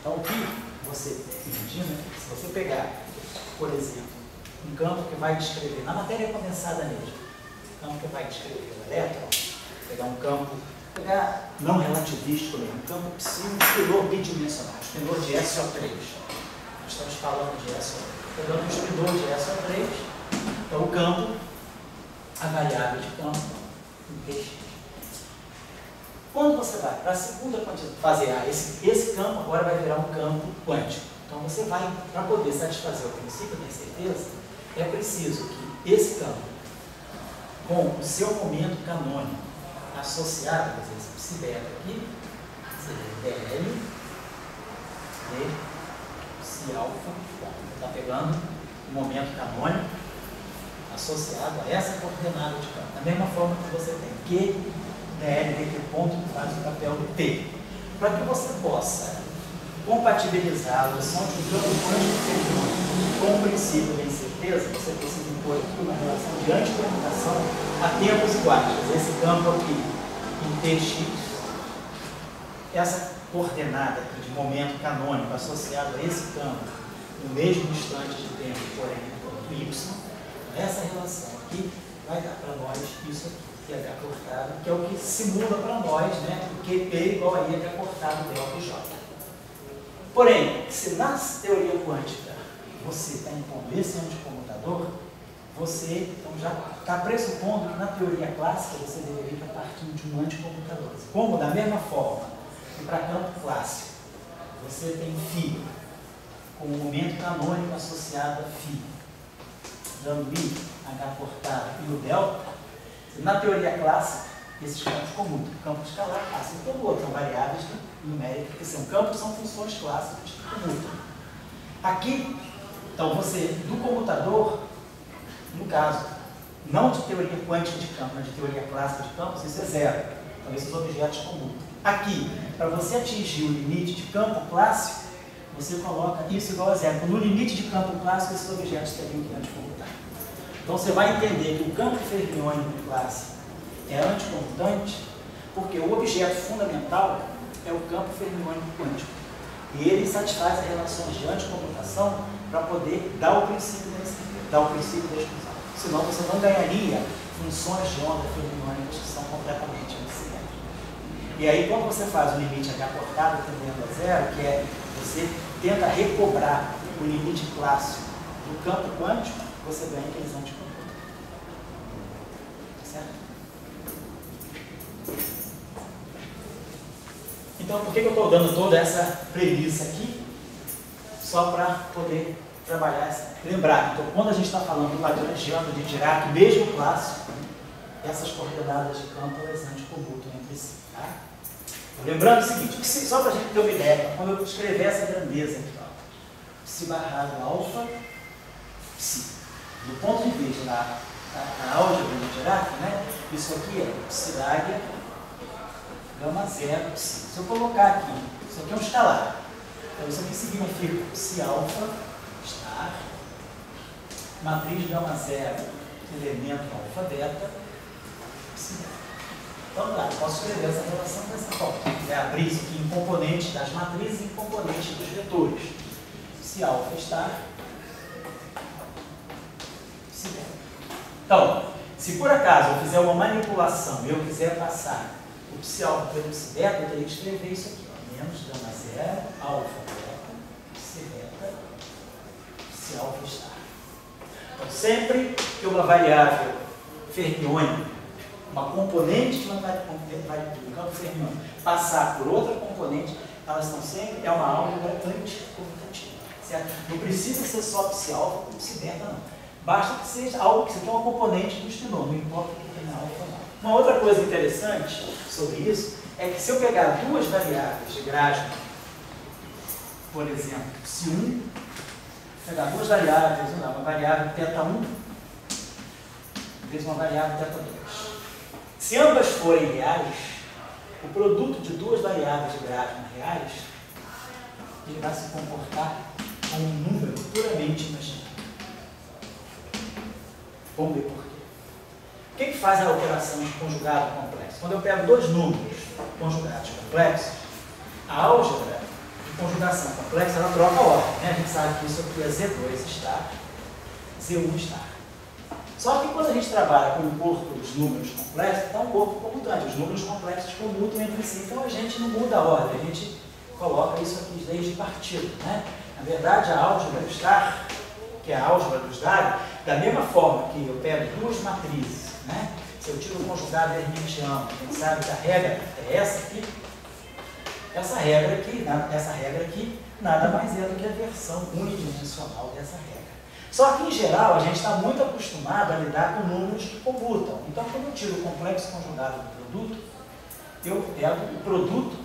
Então, o que você imagina é que se você pegar, por exemplo, um campo que vai descrever, na matéria condensada mesmo, campo que vai descrever o elétron, pegar um campo, não relativístico, um campo psi, um espinor bidimensional, um espinor de SO3. Nós estamos falando de SO3. Pegando um espinor de SO3, então o campo, a variável de campo, em px. Quando você vai para a segunda quantidade, fazer esse campo agora vai virar um campo quântico. Então você vai, para poder satisfazer o princípio da incerteza, é preciso que esse campo, com o seu momento canônico associado, quer dizer, esse psi beta aqui, seria dl de psi alfa, está pegando o momento canônico associado a essa coordenada de campo. Da mesma forma que você tem Q, dl, que é o ponto que faz o papel do T. Para que você possa compatibilizar a adoção de um campo quântico com o princípio da incerteza, você precisa impor aqui uma relação de anticommutação a tempos iguais. Esse campo aqui em Tx, essa coordenada aqui de momento canônico associado a esse campo no mesmo instante de tempo, porém, enquanto y, essa relação aqui vai dar para nós isso aqui, que é H cortado, que é o que simula para nós, né, o QP igual a H cortado delta J. Porém, se na teoria quântica você está impondo esse anticomutador, você então, já está pressupondo que na teoria clássica você deveria estar partindo de um anticomutador. Como, da mesma forma, que para campo clássico você tem φ com o momento canônico associado a φ, dando I, H cortado e o delta, na teoria clássica, esses campos comutam. O campo escalar, assim todo o outro, são variáveis numéricas, que são campos, são funções clássicas que comutam. Aqui, então, você, do comutador, no caso, não de teoria quântica de campo, mas de teoria clássica de campos, isso é zero. Então, esses objetos comutam. Aqui, para você atingir o limite de campo clássico, você coloca isso igual a zero. No limite de campo clássico, esses objetos teriam que anticomutar. Então, você vai entender que o campo fermiônico clássico é anticomutante, porque o objeto fundamental é o campo fermiônico quântico. E ele satisfaz as relações de anticomutação para poder dar o princípio da incerteza, dar o princípio da exclusão. Senão você não ganharia funções de onda fermiônicas que são completamente assimétricas. E aí, quando você faz o limite H cortado tendendo a zero, que é você tenta recobrar o limite clássico do campo quântico, você ganha aqueles anticomutantes. Certo? Então, por que eu estou dando toda essa premissa aqui? Só para poder trabalhar essa. Lembrar, então, quando a gente está falando do lagrangiano de Dirac, mesmo clássico, essas coordenadas de campo elas anticomutam entre si. Tá? Lembrando o seguinte, só para a gente ter uma ideia, quando eu escrever essa grandeza aqui, ó, psi barrado alfa, psi. Do ponto de vista da álgebra de Dirac, né, isso aqui é psi d'águia, gama zero, psi. Se eu colocar aqui, isso aqui é um escalar. Então isso aqui significa psi alfa, estar, matriz gama zero, elemento alfa beta, psi beta. Então, lá, eu posso escrever essa relação dessa forma. Abrir isso aqui em componentes das matrizes e em componentes dos vetores. Psi alfa estar, psi beta. Então, se por acaso eu fizer uma manipulação e eu quiser passar o psi alfa pelo psi beta, eu teria que escrever isso aqui, ó, menos gama zero, alfa beta, psi beta, psi alfa estar. Então, sempre que uma variável fermiônica, uma componente de uma variável do campo fermiônico, passar por outra componente, elas estão sempre, é uma álgebra anticomutativa. Certo? Não precisa ser só psi alfa ou psi beta, não. Basta que seja algo que seja uma componente do espinor, não importa o que tem na alfa ou não. Uma outra coisa interessante sobre isso é que se eu pegar duas variáveis de Grasman, por exemplo, psi1, pegar duas variáveis, uma variável θ1 vezes uma variável θ2. Se ambas forem reais, o produto de duas variáveis de Grasman reais, ele vai se comportar como um número puramente imaginário. Vamos ver por quê. O que faz a operação de conjugado complexo? Quando eu pego dois números conjugados complexos, a álgebra de conjugação complexa ela troca a ordem. Né? A gente sabe que isso aqui é Z2 estar, Z1 estar. Só que quando a gente trabalha com um corpo de números complexos, está um corpo comutante. Os números complexos comutam entre si, então a gente não muda a ordem, a gente coloca isso aqui desde partida, né? Na verdade, a álgebra estar, que é a álgebra dos dados, da mesma forma que eu pego duas matrizes, né? Se eu tiro o conjugado hermitiano, a gente sabe que a regra é essa aqui. Essa regra aqui nada mais é do que a versão unidimensional dessa regra. Só que, em geral, a gente está muito acostumado a lidar com números que computam. Então, quando eu tiro o complexo conjugado do produto, eu pego o produto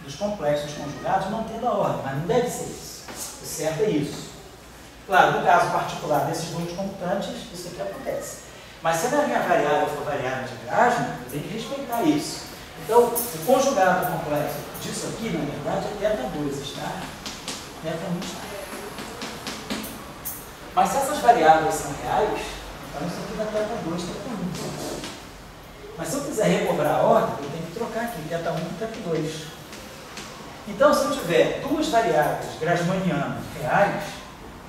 dos complexos conjugados mantendo a ordem, mas não deve ser isso. O certo é isso. Claro, no caso particular desses números computantes, isso aqui acontece. Mas se a minha variável for variável de Grasman, eu tenho que respeitar isso. Então, o conjugado complexo disso aqui, na verdade, é θ2, está? θ1 está. Mas se essas variáveis são reais, então isso aqui dá θ2, θ1. Mas se eu quiser recobrar a ordem, eu tenho que trocar aqui θ1 por θ2. Então, se eu tiver duas variáveis grassmannianas reais,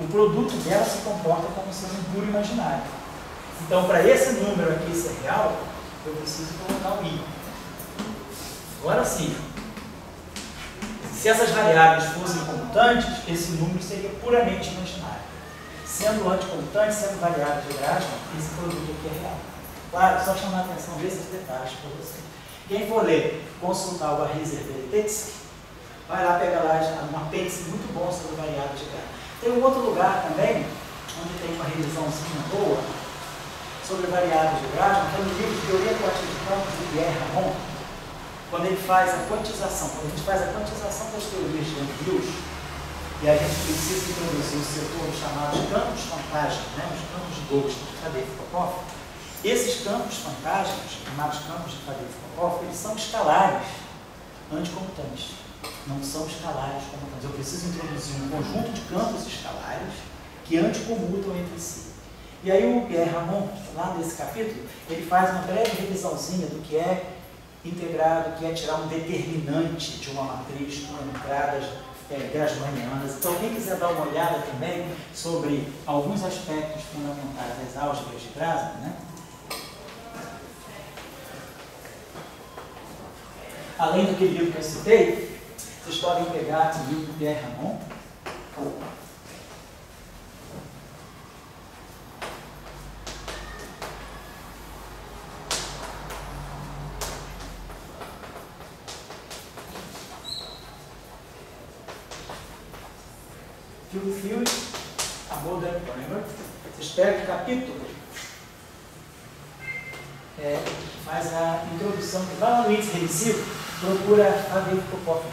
o produto delas se comporta como sendo um puro imaginário. Então, para esse número aqui ser real, eu preciso colocar o i. Agora sim, se essas variáveis fossem comutantes, esse número seria puramente imaginário. Sendo anticomutante, sendo variável de Grassmann, esse produto aqui é real. Claro, só chamar a atenção desses detalhes para você. Quem for ler, consultar o Arriser-Beretetsky, vai lá pegar lá um apêndice muito bom sobre variáveis de Grassmann. Tem um outro lugar também, onde tem uma revisãozinha boa, sobre variáveis de Grassmann, que é no livro de Teoria Quântica de Campos, de Pierre Ramon, quando ele faz a quantização. Quando a gente faz a quantização das teorias de Andrews, e a gente precisa introduzir um setor chamado campos fantásticos, né, os campos de Douglas de Faddeev-Popov, esses campos fantásticos, chamados campos de Faddeev-Popov, eles são escalares anticomutantes. Não são escalares comutantes. Eu preciso introduzir um conjunto de campos escalares que anticomutam entre si. E aí o Pierre Ramon, lá nesse capítulo, ele faz uma breve revisãozinha do que é integrado, que é tirar um determinante de uma matriz com entradas grassmannianas. Então, quem quiser dar uma olhada também sobre alguns aspectos fundamentais das álgebras de Grassmann, né? Além daquele livro que eu citei, vocês podem pegar o livro do Pierre Ramon. Field, a Modern Primer. Vocês pegam o capítulo, faz a introdução, vai lá no índice regressivo, procura Faddeev-Popov.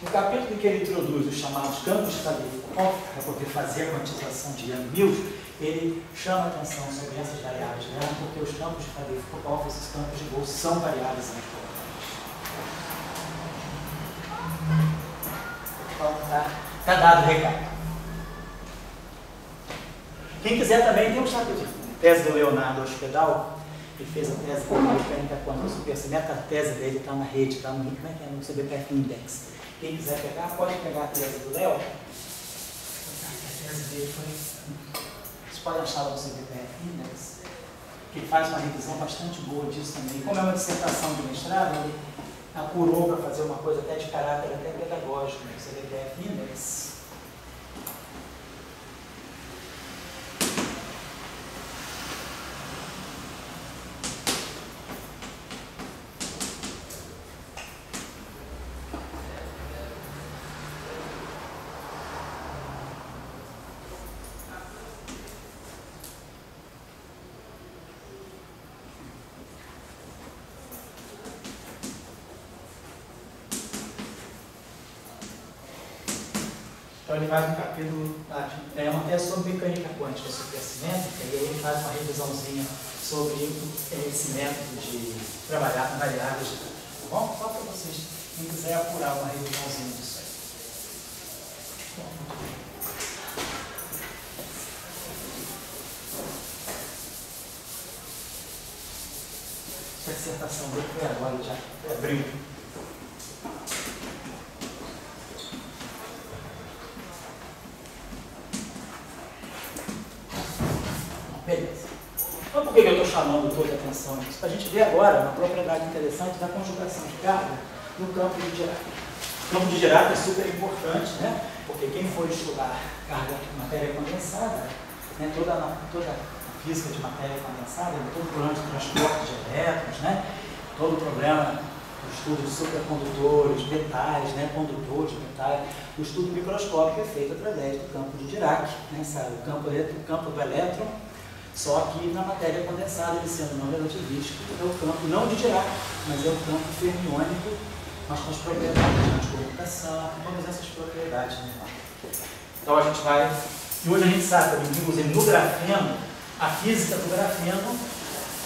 No capítulo em que ele introduz os chamados campos de Faddeev-Popov, para poder fazer a quantização de Yang-Mills, ele chama atenção sobre essas variáveis de Grassmann, porque os campos de Faddeev-Popov, esses campos de Gauss, são variáveis anticomutantes. Então, tá dado o recado. Quem quiser também, tem um capítulo de tese do Leonardo Hospedal, ele fez a tese da mecânica quântica supersimétrica, a tese dele está na rede, está no, como é que é, no CBPF Index. Quem quiser pegar, pode pegar a tese do Léo. A tese dele foi... Vocês podem achar lá no CBPF Index, que ele faz uma revisão bastante boa disso também. Como é uma dissertação de mestrado, ele apurou para fazer uma coisa até de caráter até pedagógico no CBPF Index. Então ele faz um capítulo, é uma tese sobre mecânica quântica supersimétrica, e aí ele faz uma revisãozinha sobre esse método de trabalhar com variáveis de Grassmann. Tá bom? Só para vocês, quem quiser apurar uma revisãozinha disso aí. A dissertação dele foi agora, já foi abril. chamando toda a atenção nisso? Para a gente ver agora uma propriedade interessante da conjugação de carga no campo de Dirac. O campo de Dirac é super importante, né? Porque quem for estudar carga de matéria condensada, né? toda a física de matéria condensada, todo o problema de transporte de elétrons, né? Todo o problema do estudo de supercondutores, metais, né? Condutores, metais, o estudo microscópico é feito através do campo de Dirac, né? Sabe? O campo do elétron, só que na matéria condensada, ele sendo não relativístico, é o campo não de Dirac, mas é o campo fermiônico, mas com as propriedades de comutação, todas essas propriedades. Né? Então a gente vai, e hoje a gente sabe também, inclusive no grafeno, a física do grafeno,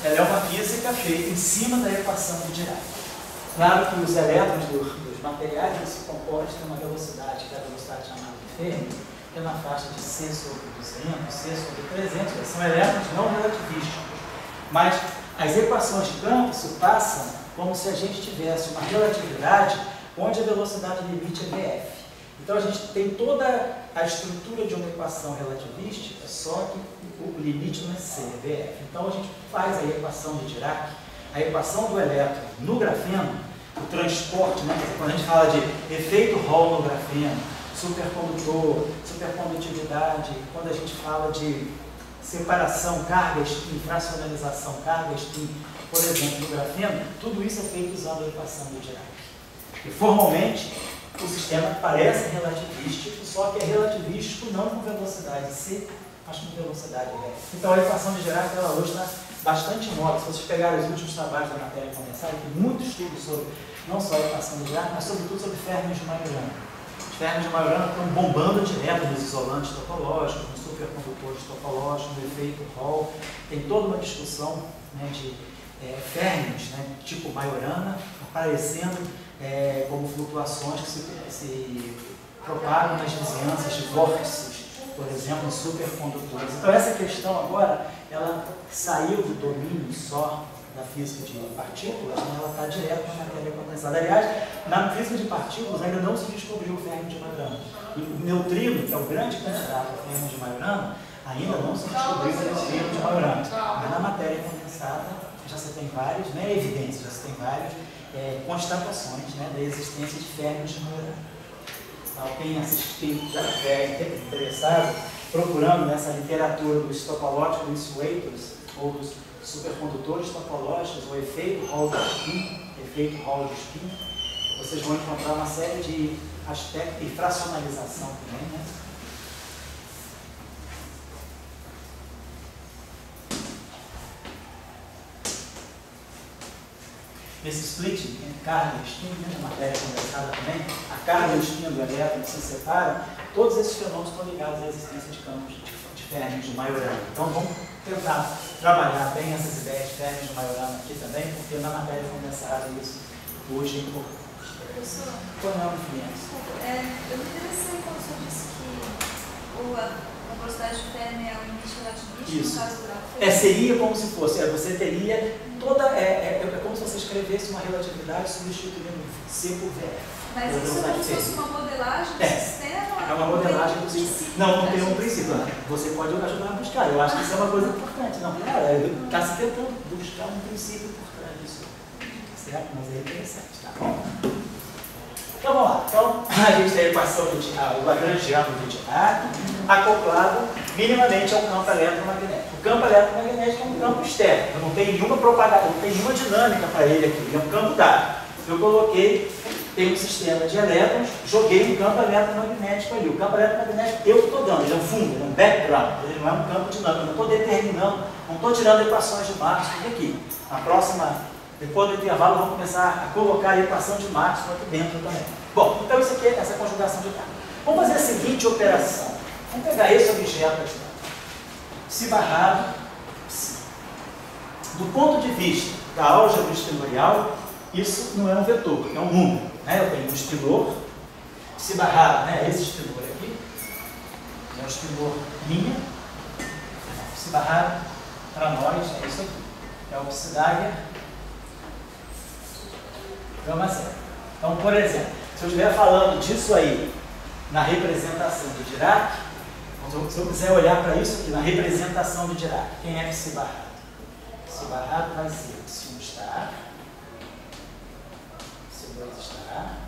ela é uma física feita em cima da equação de Dirac. Claro que os elétrons dos materiais eles se comportam em uma velocidade, que é a velocidade chamada de Fermi, que é na faixa de C sobre 200, C sobre 300, eles são elétrons não relativísticos. Mas as equações de campo se passam como se a gente tivesse uma relatividade onde a velocidade limite é Vf. Então a gente tem toda a estrutura de uma equação relativística, só que o limite não é C, é Vf. Então a gente faz a equação de Dirac, a equação do elétron no grafeno, o transporte, né? Quando a gente fala de efeito Hall no grafeno, supercondutor, supercondutividade, quando a gente fala de separação, carga, spin, fracionalização, carga, spin, por exemplo, no grafeno, tudo isso é feito usando a equação de Dirac. E formalmente, o sistema parece relativístico, só que é relativístico não com velocidade C, mas com velocidade V. Então a equação de Dirac ela hoje está bastante nova. Se vocês pegarem os últimos trabalhos da matéria condensada, tem muito estudo sobre não só a equação de Dirac, mas sobretudo sobre fermions de Majorana. Os fermions de Majorana estão bombando direto nos isolantes topológicos, nos supercondutores topológicos, no efeito Hall. Tem toda uma discussão, né, de fermions, né, tipo Majorana, aparecendo como flutuações que se propagam nas vizinhanças de vórtices, por exemplo, em supercondutores. Então essa questão agora, ela saiu do domínio só da física de partículas, né? Ela está direto na matéria condensada. Aliás, na física de partículas ainda não se descobriu o fermion de Majorana. E o neutrino, que é o grande candidato ao fermion de Majorana, ainda não se descobriu o neutrino de Majorana. Mas na matéria condensada já se tem várias, não é evidência, já se tem várias constatações, né, da existência de fermions de Majorana. Quem já estiver interessado, procurando nessa literatura dos topológicos insulators, ou dos supercondutores topológicos, o efeito Hall de spin, vocês vão encontrar uma série de aspectos de fracionalização também, né? Esse splitting entre carga e spin, né, na matéria condensada também, a carga e o spin do elétron se separam, todos esses fenômenos estão ligados à existência de campos de fermions de Majorana. Então vamos tentar trabalhar bem essas ideias de fermions de Majorana aqui também, porque na matéria condensada isso hoje é importante. Professor, Foi não, Fluminense. eu me interessei quando o senhor disse que a velocidade de Fermi é o limite relativístico, no caso do grafeno. Seria como se fosse, você teria toda, é como se você escrevesse uma relatividade substituindo C por VF. Mas isso é como se fosse uma modelagem do sistema? É uma modelagem do sistema. Não tem um princípio. Você pode ajudar a buscar. Eu acho que isso é uma coisa importante. Não, está se tentando buscar um princípio por trás disso. Certo? Mas é interessante, tá bom? Então vamos lá. Então, a gente tem a equação do lagrangiano de Dirac acoplado minimamente ao campo eletromagnético. O campo eletromagnético é um campo externo. Não tem nenhuma propagação, não tem nenhuma dinâmica para ele aqui. Ele é um campo dado. Eu coloquei, tem um sistema de elétrons, joguei um campo eletromagnético ali. O campo eletromagnético eu estou dando, ele é um fundo, ele é um background, ele não é um campo dinâmico. Eu não estou determinando, não estou tirando equações de Maxwell aqui. Na próxima. Depois do intervalo, vamos começar a colocar a equação de Maxwell aqui dentro também. Bom, então isso aqui é essa conjugação de carga. Vamos fazer a seguinte operação. Vamos pegar esse objeto aqui. Se barrado, do ponto de vista da álgebra espinorial, isso não é um vetor, é um número. Né? Eu tenho um espinor, se barrado, né? Esse espinor aqui, é o espinor linha. Se barrado, para nós, é isso aqui. É o Psi-Dagger gama zero. Então, por exemplo, se eu estiver falando disso aí na representação de Dirac, se eu quiser olhar para isso aqui na representação de Dirac, quem é Psi barrado? Psi barrado vai ser Psi1 estar, Psi2 estar,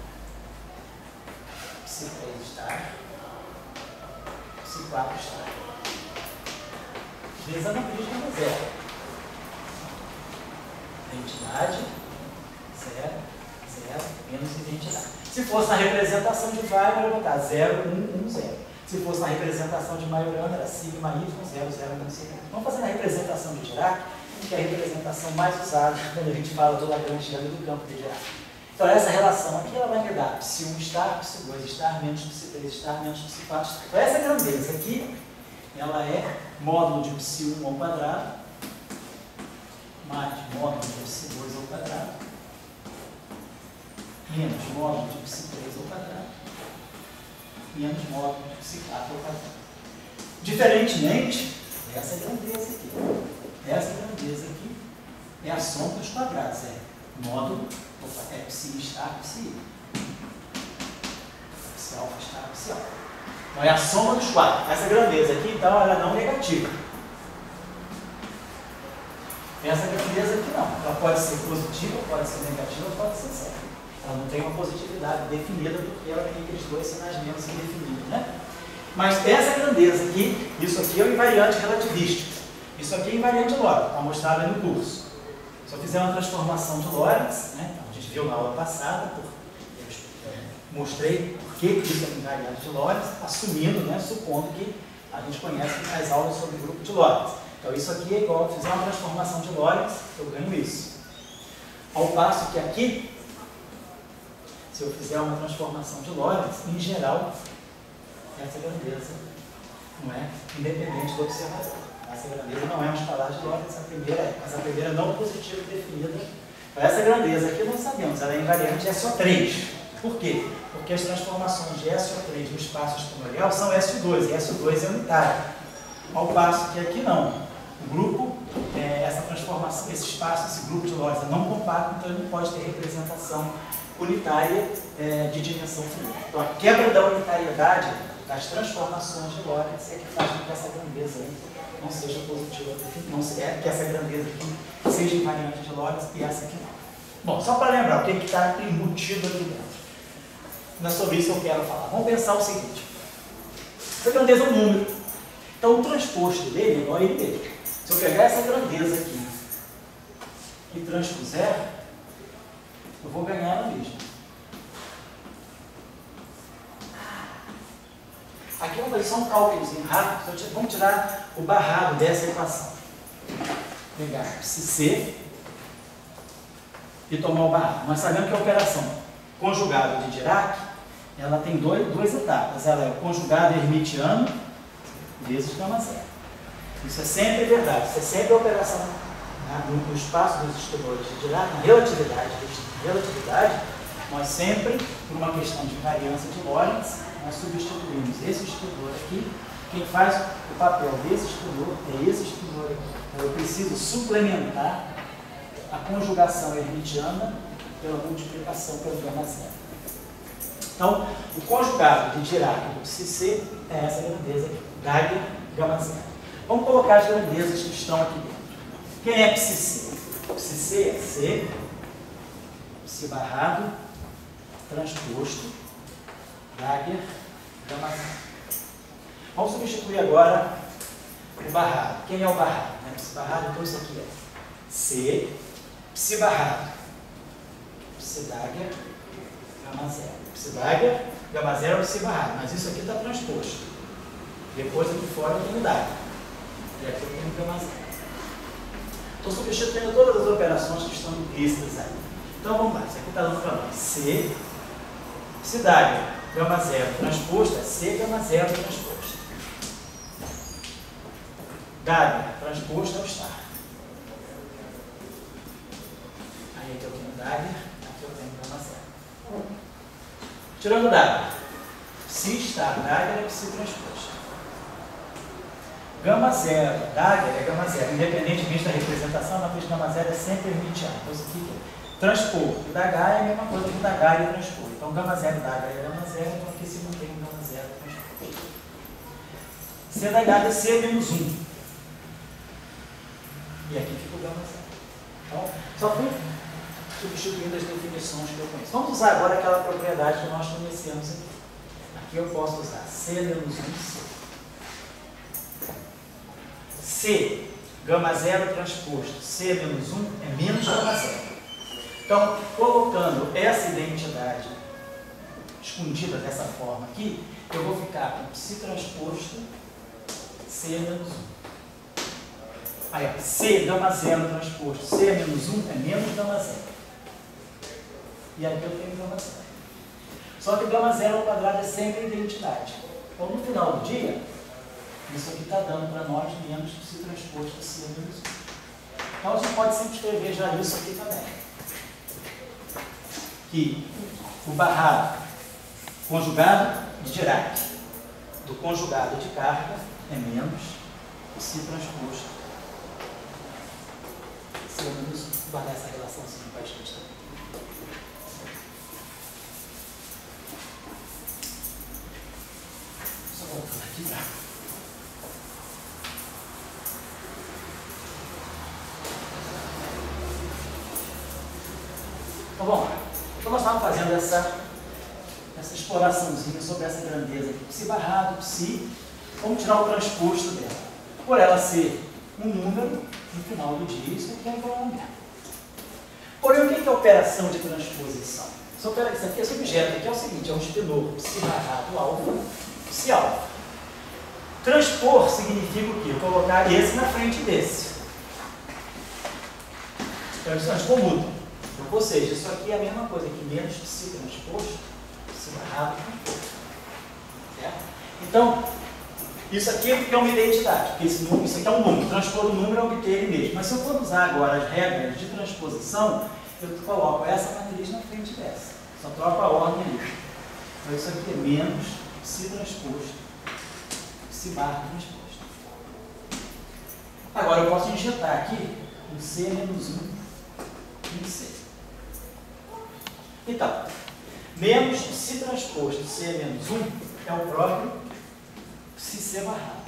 Psi3 estar, Psi4 estar. Vezes a matriz de zero. Identidade, 0, 0, menos identidade. Se fosse na representação de Weber, eu vou botar 0, 1, 1, 0. Se fosse na representação de Majorana, era sigma y, 0, 0, 1, sigma. Vamos fazer na representação de Dirac, que é a representação mais usada quando a gente fala do Lagrange do campo de Dirac. Então, essa relação aqui ela vai me dar Psi1 estar, Psi2 estar, menos Psi3 estar, menos Psi4 estar. Então, essa grandeza aqui, ela é módulo de Psi1 ao quadrado, mais módulo de Psi2 ao quadrado, menos módulo de Psi3 ao quadrado, menos módulo de Psi4 ao quadrado. Diferentemente, essa grandeza aqui. Essa grandeza aqui é a soma dos quadrados. É módulo, é Psi estar, Psi. Psi alfa estar, Psi alfa. Então é a soma dos quatro. Essa grandeza aqui, então, ela é não negativa. Essa grandeza aqui não. Ela pode ser positiva, pode ser negativa, pode ser zero. Ela não tem uma positividade definida porque ela tem aqueles dois sinais menos indefinidos, né? Mas essa grandeza aqui, isso aqui é o invariante relativístico. Isso aqui é invariante Lorentz, está mostrado aí no curso. Se eu fizer uma transformação de Lorentz, né? Então, a gente viu na aula passada, eu mostrei por que isso é invariante de Lorentz, assumindo, né? Supondo que a gente conhece as aulas sobre o grupo de Lorentz. Então, isso aqui é igual a fizer uma transformação de Lorentz, eu ganho isso. Ao passo que aqui, se eu fizer uma transformação de Lorentz, em geral, essa grandeza não é independente do observador. Essa grandeza não é uma escalar de Lorentz, a primeira é, mas a primeira não positiva definida. Essa grandeza aqui não sabemos, ela é invariante SO3. Por quê? Porque as transformações de SO3 no espaço exponencial são SO2, e SO2 é unitário. Ao passo que aqui não. O grupo, essa transformação, esse espaço, esse grupo de Lorentz é não compacto, então ele não pode ter representação unitária de dimensão finita. Então a quebra da unitariedade das transformações de Lorentz é que faz com que essa grandeza aí não seja positiva, que essa grandeza aqui seja invariante de Lorentz e essa aqui não. Bom, só para lembrar o que está embutido aqui dentro. Não é sobre isso que eu quero falar. Vamos pensar o seguinte. Essa grandeza é um número. Então o transposto dele é igual a ele mesmo. Se eu pegar essa grandeza aqui e transpuser, eu vou ganhar ela mesma. Aqui eu vou fazer só um cálculozinho rápido. Vamos tirar o barrado dessa equação. Pegar C e tomar o barrado. Nós sabemos que a operação conjugada de Dirac, ela tem duas etapas. Ela é o conjugado hermitiano vezes gama zero. Isso é sempre verdade. Isso é sempre a operação no espaço dos estudores de Dirac, na relatividade, nós sempre, por uma questão de invariância de Lorentz, nós substituímos esse estudor aqui. Quem faz o papel desse estudor é esse estudor aqui. Então, eu preciso suplementar a conjugação hermitiana pela multiplicação pelo gama zero. Então, o conjugado de Dirac do Psi-C é essa grandeza aqui, Dagger, gama zero. Vamos colocar as grandezas que estão aqui dentro. Quem é Psi-C? Psi-C é C, Psi barrado, transposto, Dagger, gama zero. Vamos substituir agora o barrado. Quem é o barrado? Psi barrado, então isso aqui é C, Psi barrado, Psi Dagger, gama zero. Psi Dagger, gama zero é o Psi barrado, mas isso aqui está transposto. Depois aqui fora eu tenho Dagger. E aqui eu tenho gama zero. Estou substituindo todas as operações que estão implícitas aí. Então vamos lá, isso aqui está dando para nós C, Psi Dagger, gama zero transposto, é C, gama zero transposto. Dagger transposto é o estar. Aí aqui eu tenho Dagger, aqui eu tenho gama zero. Tirando Dagger, Psi estar, Dagger é Psi transposto. Gama zero, Dagger é gama zero, independentemente da representação, a matriz gama zero é sempre hermitiana. Então isso aqui é transpor. E Dagger é a mesma coisa que Dagger e transpor. Então gama zero, Dagger é gama zero, então aqui se mantém o gama zero transposto. C da Dagger é C menos 1. E aqui fica o gama zero. Então, só fui substituindo as definições que eu conheço. Vamos usar agora aquela propriedade que nós conhecemos aqui. Aqui eu posso usar C menos 1C. C, gama zero transposto, C menos 1 é menos gama zero. Então, colocando essa identidade escondida dessa forma aqui, eu vou ficar com psi transposto C menos 1. Aí, ó, C, gama zero transposto, C menos 1 é menos gama zero. E aqui eu tenho gama zero. Só que gama zero ao quadrado é sempre identidade. Então, no final do dia, isso aqui está dando para nós menos psi transposto C menos 1. Então, a gente pode sempre escrever já isso aqui também. Que o barrado conjugado de Dirac do conjugado de carga é menos psi transposto C menos 1. Vou guardar essa relação assim para a gente também. Só voltando aqui para... Então vamos lá. Então nós estávamos fazendo essa exploraçãozinha sobre essa grandeza aqui. Psi barrado, psi, vamos tirar o transposto dela. Por ela ser um número, no final do dia, isso aqui é igual a 1. Porém, o que é a operação de transposição? Isso aqui, esse objeto aqui é o seguinte, é um espinor, psi barrado alfa, psi alfa. Transpor significa o quê? Colocar esse na frente desse. Então, isso transpor muda. Ou seja, isso aqui é a mesma coisa que menos psi transposto, psi barrado transposto. Certo? Então, isso aqui é uma identidade, porque isso aqui é um número. Transpor o número é obter ele mesmo. Mas se eu for usar agora as regras de transposição, eu coloco essa matriz na frente dessa. Só troco a ordem ali. Então, isso aqui é menos psi transposto, psi barra transposto. Agora, eu posso injetar aqui um C menos 1 em C. Então, menos psi transposto C menos 1 é o próprio psi C barrado.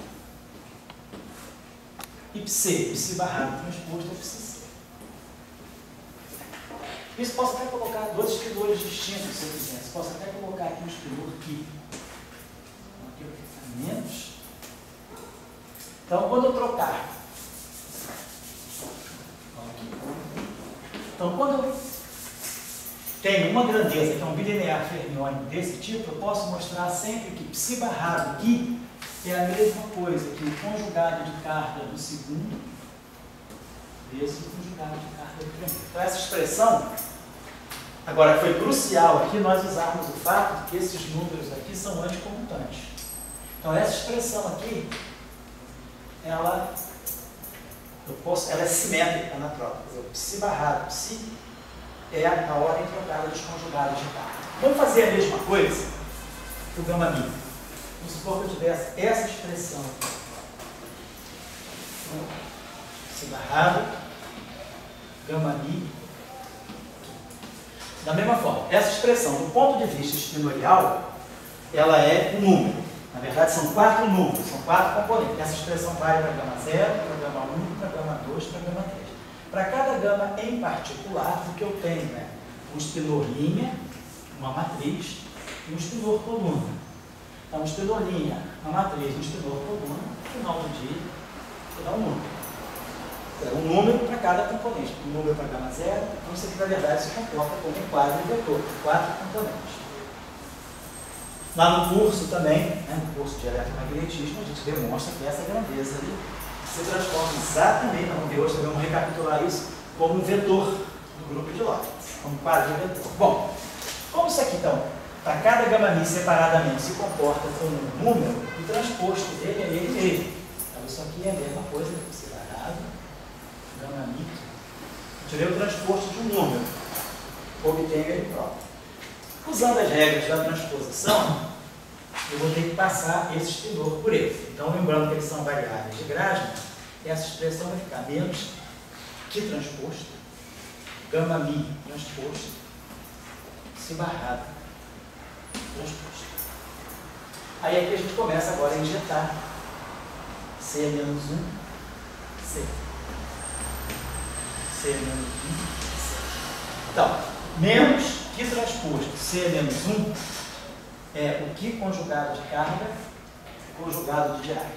E psi barrado transposto é psi C. Isso posso até colocar dois espinores distintos, se eu quiser. Posso até colocar aqui um espinor aqui. Então, aqui vai ficar menos. Então, quando eu trocar. Então, quando eu tenho uma grandeza que é um bilinear fermiônico desse tipo, eu posso mostrar sempre que psi barrado aqui é a mesma coisa que o conjugado de carga do segundo vezes o conjugado de carga do primeiro. Então, essa expressão, agora foi crucial aqui nós usarmos o fato de que esses números aqui são anticomutantes. Então, essa expressão aqui, ela é simétrica na troca. Psi barrado, psi é a ordem trocada dos conjugados de carga. Vamos fazer a mesma coisa para o gama mi. Vamos supor que eu tivesse essa expressão aqui. Psi barrado, gama mi. Da mesma forma, essa expressão, do ponto de vista espinorial, ela é um número. Na verdade, são 4 números, são 4 componentes. Essa expressão vale para gama 0, para gama 1, para gama 2, para gama 3. Para cada gama em particular, o que eu tenho é um espinor linha, uma matriz e um espinor coluna. Então, um espinor linha, uma matriz, um espinor coluna, no final do dia, eu dá um número. É um número para cada componente. Um número para gama 0, então isso aqui, na verdade, se comporta como um quadro vetor, 4 componentes. Lá no curso também, no curso de eletromagnetismo, a gente demonstra que essa grandeza ali se transforma exatamente, vamos ver hoje, vamos recapitular isso, como um vetor do grupo de Lorentz, como um quadro vetor. Bom, como isso aqui, então, para cada gama mi separadamente se comporta como um número, o transposto dele é ele mesmo. Então, isso aqui é a mesma coisa que você separado, gama mi. Eu tirei o transposto de um número, obtenho ele próprio. Usando as regras da transposição, eu vou ter que passar esse espinor por ele. Então, lembrando que eles são variáveis de Grasman, essa expressão vai ficar menos que transposto, gama mi transposto, psi barrado transposto. Aí aqui a gente começa agora a injetar C menos 1, C. C menos 1. Então, menos que transposto C menos 1 é o que conjugado de carga conjugado de Dirac.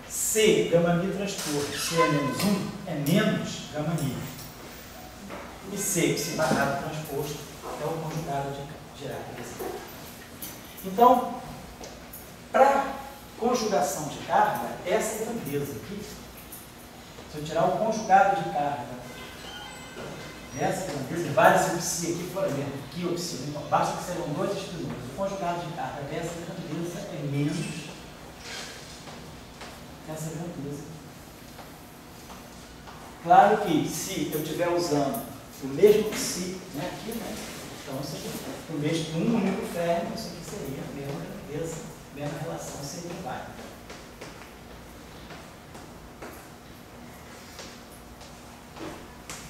C gama mi transposto C menos 1 é menos gama mi. E C psi barrado transposto é o conjugado de Dirac. Então, para conjugação de carga, essa é a grandeza aqui. Se eu tirar o conjugado de carga dessa grandeza, várias psi aqui, por exemplo, que psi, então basta que sejam dois espinhos. O conjugado de carga dessa grandeza é menos essa grandeza. Claro que se eu estiver usando o mesmo psi, né, aqui, né, então isso aqui, o mesmo um único férmio, isso aqui seria a mesma grandeza, a mesma relação seria válida.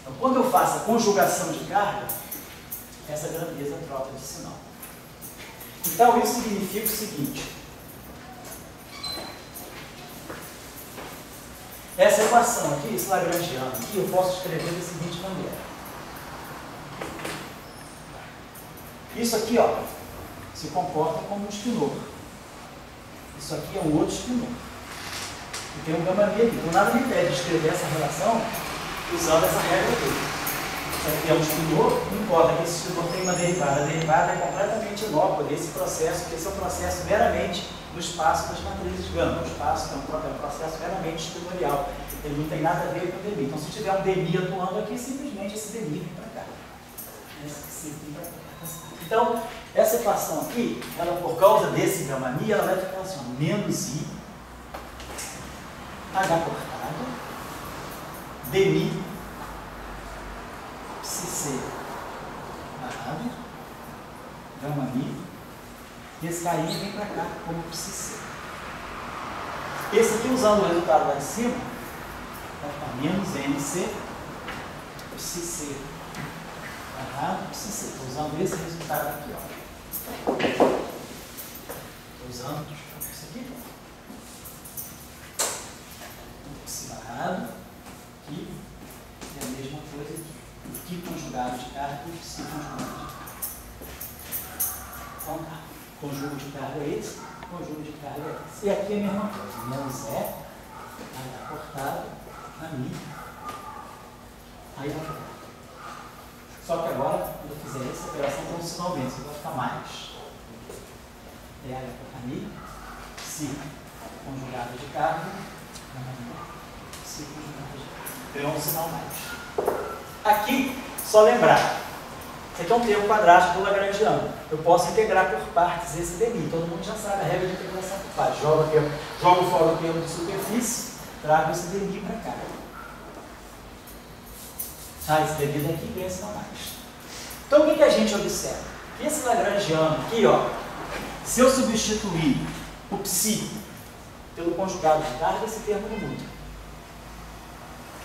Então, quando eu faço a conjugação de carga, essa grandeza troca de sinal. Então, isso significa o seguinte. Essa equação aqui, esse lagrangiano aqui, eu posso escrever da seguinte maneira. Isso aqui, ó, se comporta como um espinor. Isso aqui é um outro espinor. E tem um gama mi aqui. Então, nada me impede de escrever essa relação usando essa regra aqui. Isso aqui é um espinor, não importa que esse espinor tenha uma derivada. A derivada é completamente inócua desse processo, porque esse é um processo meramente no espaço das matrizes gama. O espaço é um processo meramente espinorial. Ele não tem nada a ver com o demi. Então, se tiver um demi atuando aqui, simplesmente esse demi vem para cá. Esse vem para cá. Então, essa equação aqui, ela, por causa desse gama mi, ela vai ficar assim, ó, menos i h cortado demi psi c barrado gama mi. Esse carinha vem para cá como psi c. Esse aqui, usando o resultado lá de cima, vai ficar menos mc psi c barrado psi c. Estou usando esse resultado aqui, ó. Estou usando isso aqui, psi barrado aqui, é a mesma coisa aqui. O que conjugado de carga e o psi conjugado de carga. Então, tá. Conjugo de carga é esse, conjugo de carga é esse. E aqui é a mesma coisa, menos é, H cortado, a mi, aí vai ficar. Só que agora, quando eu fizer essa operação, tem um sinal menos, vai ficar mais. É H cortado, mi, psi conjugado de carga, psi conjugado de carga. Então, é um sinal mais. Aqui, só lembrar. Esse aqui é um termo quadrático do lagrangiano. Eu posso integrar por partes esse demi. Todo mundo já sabe a regra de integração por partes. Jogo fora o termo de superfície, trago esse demi para cá. Esse demi daqui ganha esse mais. Então, o que a gente observa? Que esse lagrangiano aqui, ó, se eu substituir o psi pelo conjugado de carga, esse termo não muda.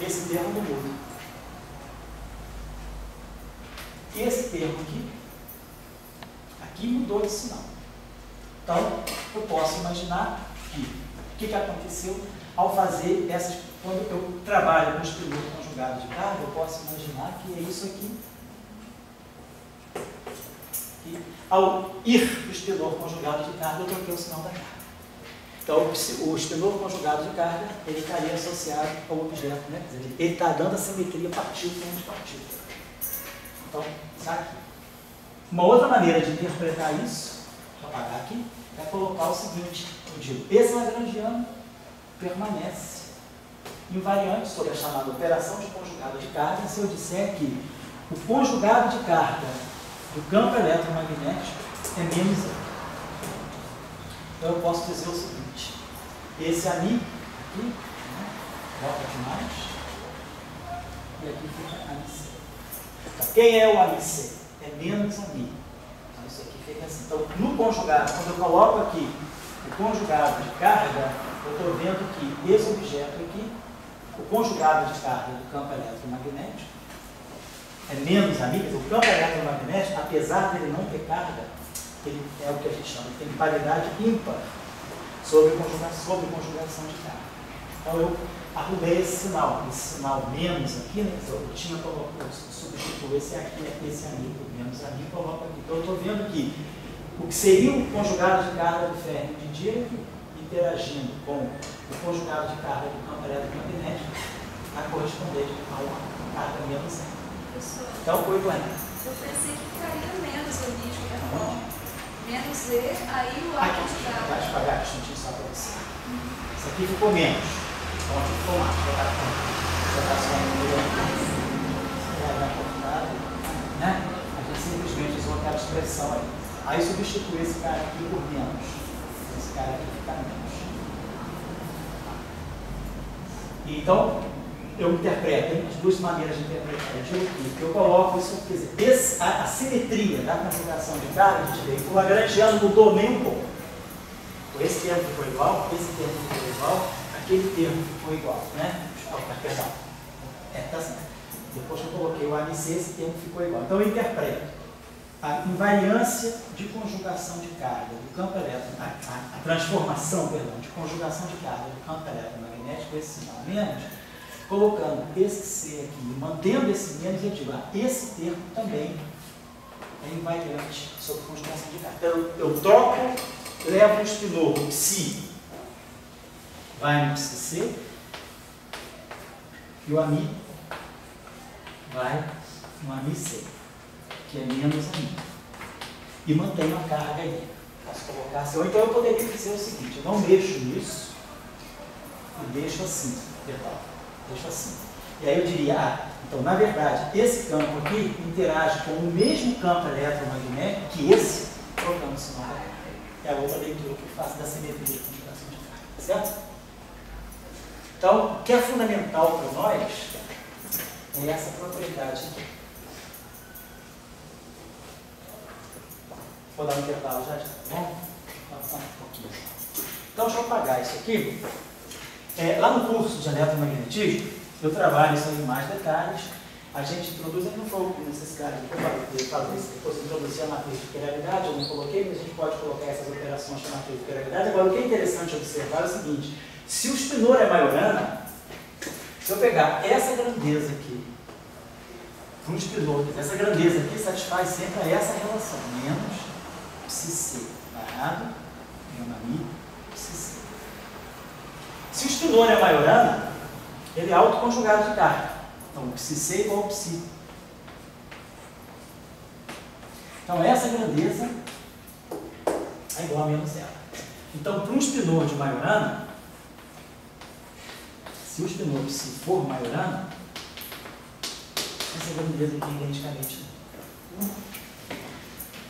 Esse termo não muda. E esse termo aqui mudou de sinal. Então, eu posso imaginar que o que aconteceu ao fazer essas. Quando eu trabalho com espinor conjugado de carga, eu posso imaginar que é isso aqui. E ao ir para o espinor conjugado de carga, eu troquei o sinal da carga. Então, o espinor conjugado de carga, ele estaria associado ao objeto, né? Ele está dando a simetria partícula entre partícula. Então, está aqui. Uma outra maneira de interpretar isso, vou apagar aqui, é colocar o seguinte: eu digo, esse lagrangiano permanece invariante sobre a chamada operação de conjugado de carga se eu disser que o conjugado de carga do campo eletromagnético é menos zero. Então, eu posso dizer o seguinte: esse ami aqui, né, volta de mais, e aqui fica ami. Quem é o AMC? É menos a mi. Então, isso aqui fica assim. Então, no conjugado, quando eu coloco aqui o conjugado de carga, eu estou vendo que esse objeto aqui, o conjugado de carga do campo eletromagnético, é menos a mi. O campo eletromagnético, apesar dele não ter carga, ele é o que a gente chama, ele tem paridade ímpar sobre conjugação de carga. Então, arrumei esse sinal menos aqui, né? Eu tinha colocado, substituo esse aqui, esse ali por menos ali, coloco aqui. Então eu estou vendo que o que seria o conjugado de carga do férmio de Dirac interagindo com o conjugado de carga do campo eletromagnético a corresponder a uma carga menos E. Então foi igual. Eu pensei que ficaria menos ali de qualquer forma. Menos E, aí o A conjugado. Vai devagar, deixa eu só para você. Isso aqui ficou menos. Então aqui ficou mais. Vou botar só né? A gente simplesmente usou aquela expressão aí. Aí substitui esse cara aqui por menos. Esse cara aqui fica menos. Então, eu interpreto, tem as duas maneiras de interpretar. Eu digo que eu coloco isso, quer dizer, a simetria da conjugação de carga, a gente vê que o lagrangiano mudou nem um pouco. Esse termo ficou igual, esse termo ficou igual, aquele termo ficou igual, né? Perdão. Tá certo. Depois que eu coloquei o ABC, esse termo ficou igual. Então eu interpreto a invariância de conjugação de carga do campo elétrico, a transformação, perdão, de conjugação de carga do campo eletromagnético, esse sinal menos, colocando esse C aqui, mantendo esse menos, eu digo, esse termo também é invariante sobre conjugação de carga. Então eu troco, levo um spinor, o psi vai no psi-C, e o ami vai no ami-C, que é menos ami. E mantenho a carga aí. Posso colocar assim. Ou então eu poderia dizer o seguinte, eu não mexo nisso e deixo assim, perdão, deixo assim. E aí eu diria, então na verdade, esse campo aqui interage com o mesmo campo eletromagnético que esse, trocando o sinal. É a outra leitura que eu faço da simetria de conjugação de carga, certo? Então, o que é fundamental para nós é essa propriedade aqui. Vou dar um intervalo já, tá bom? Vamos um pouquinho. Então, deixa eu apagar isso aqui. Lá no curso de eletromagnetismo, eu trabalho isso em mais detalhes. A gente introduz, não foi necessidade de fazer isso, depois introduzir a matriz de gravidade, eu não coloquei, mas a gente pode colocar essas operações na matriz de gravidade. Agora, o que é interessante observar é o seguinte, se o spinor é Majorana, se eu pegar essa grandeza aqui, para um spinor, essa grandeza aqui satisfaz sempre essa relação, menos psi-C parado, menos ami, psi-C. Se o spinor é Majorana, ele é autoconjugado de carga. Então, o psi-C igual ao psi. Então, essa grandeza é igual a menos zero. Então, para um spinor de Majorana, se o spinor psi for Majorana, essa grandeza aqui é identicamente não.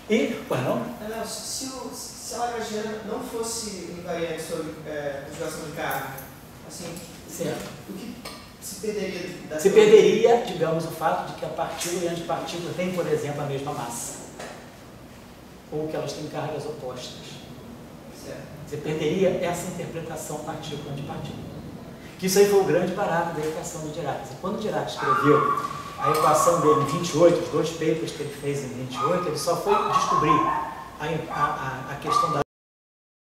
E, perdão? Se a lagrangiana não fosse invariante sobre conjugação de carga, assim, certo. O que se perderia da Se perderia, digamos, o fato de que a partícula e a antipartícula têm, por exemplo, a mesma massa. Ou que elas têm cargas opostas. Certo. Você perderia essa interpretação partícula-antipartícula. Que isso aí foi o grande barato da equação do Dirac. Quando o Dirac escreveu a equação dele em 28, os dois papers que ele fez em 28, ele só foi descobrir a questão da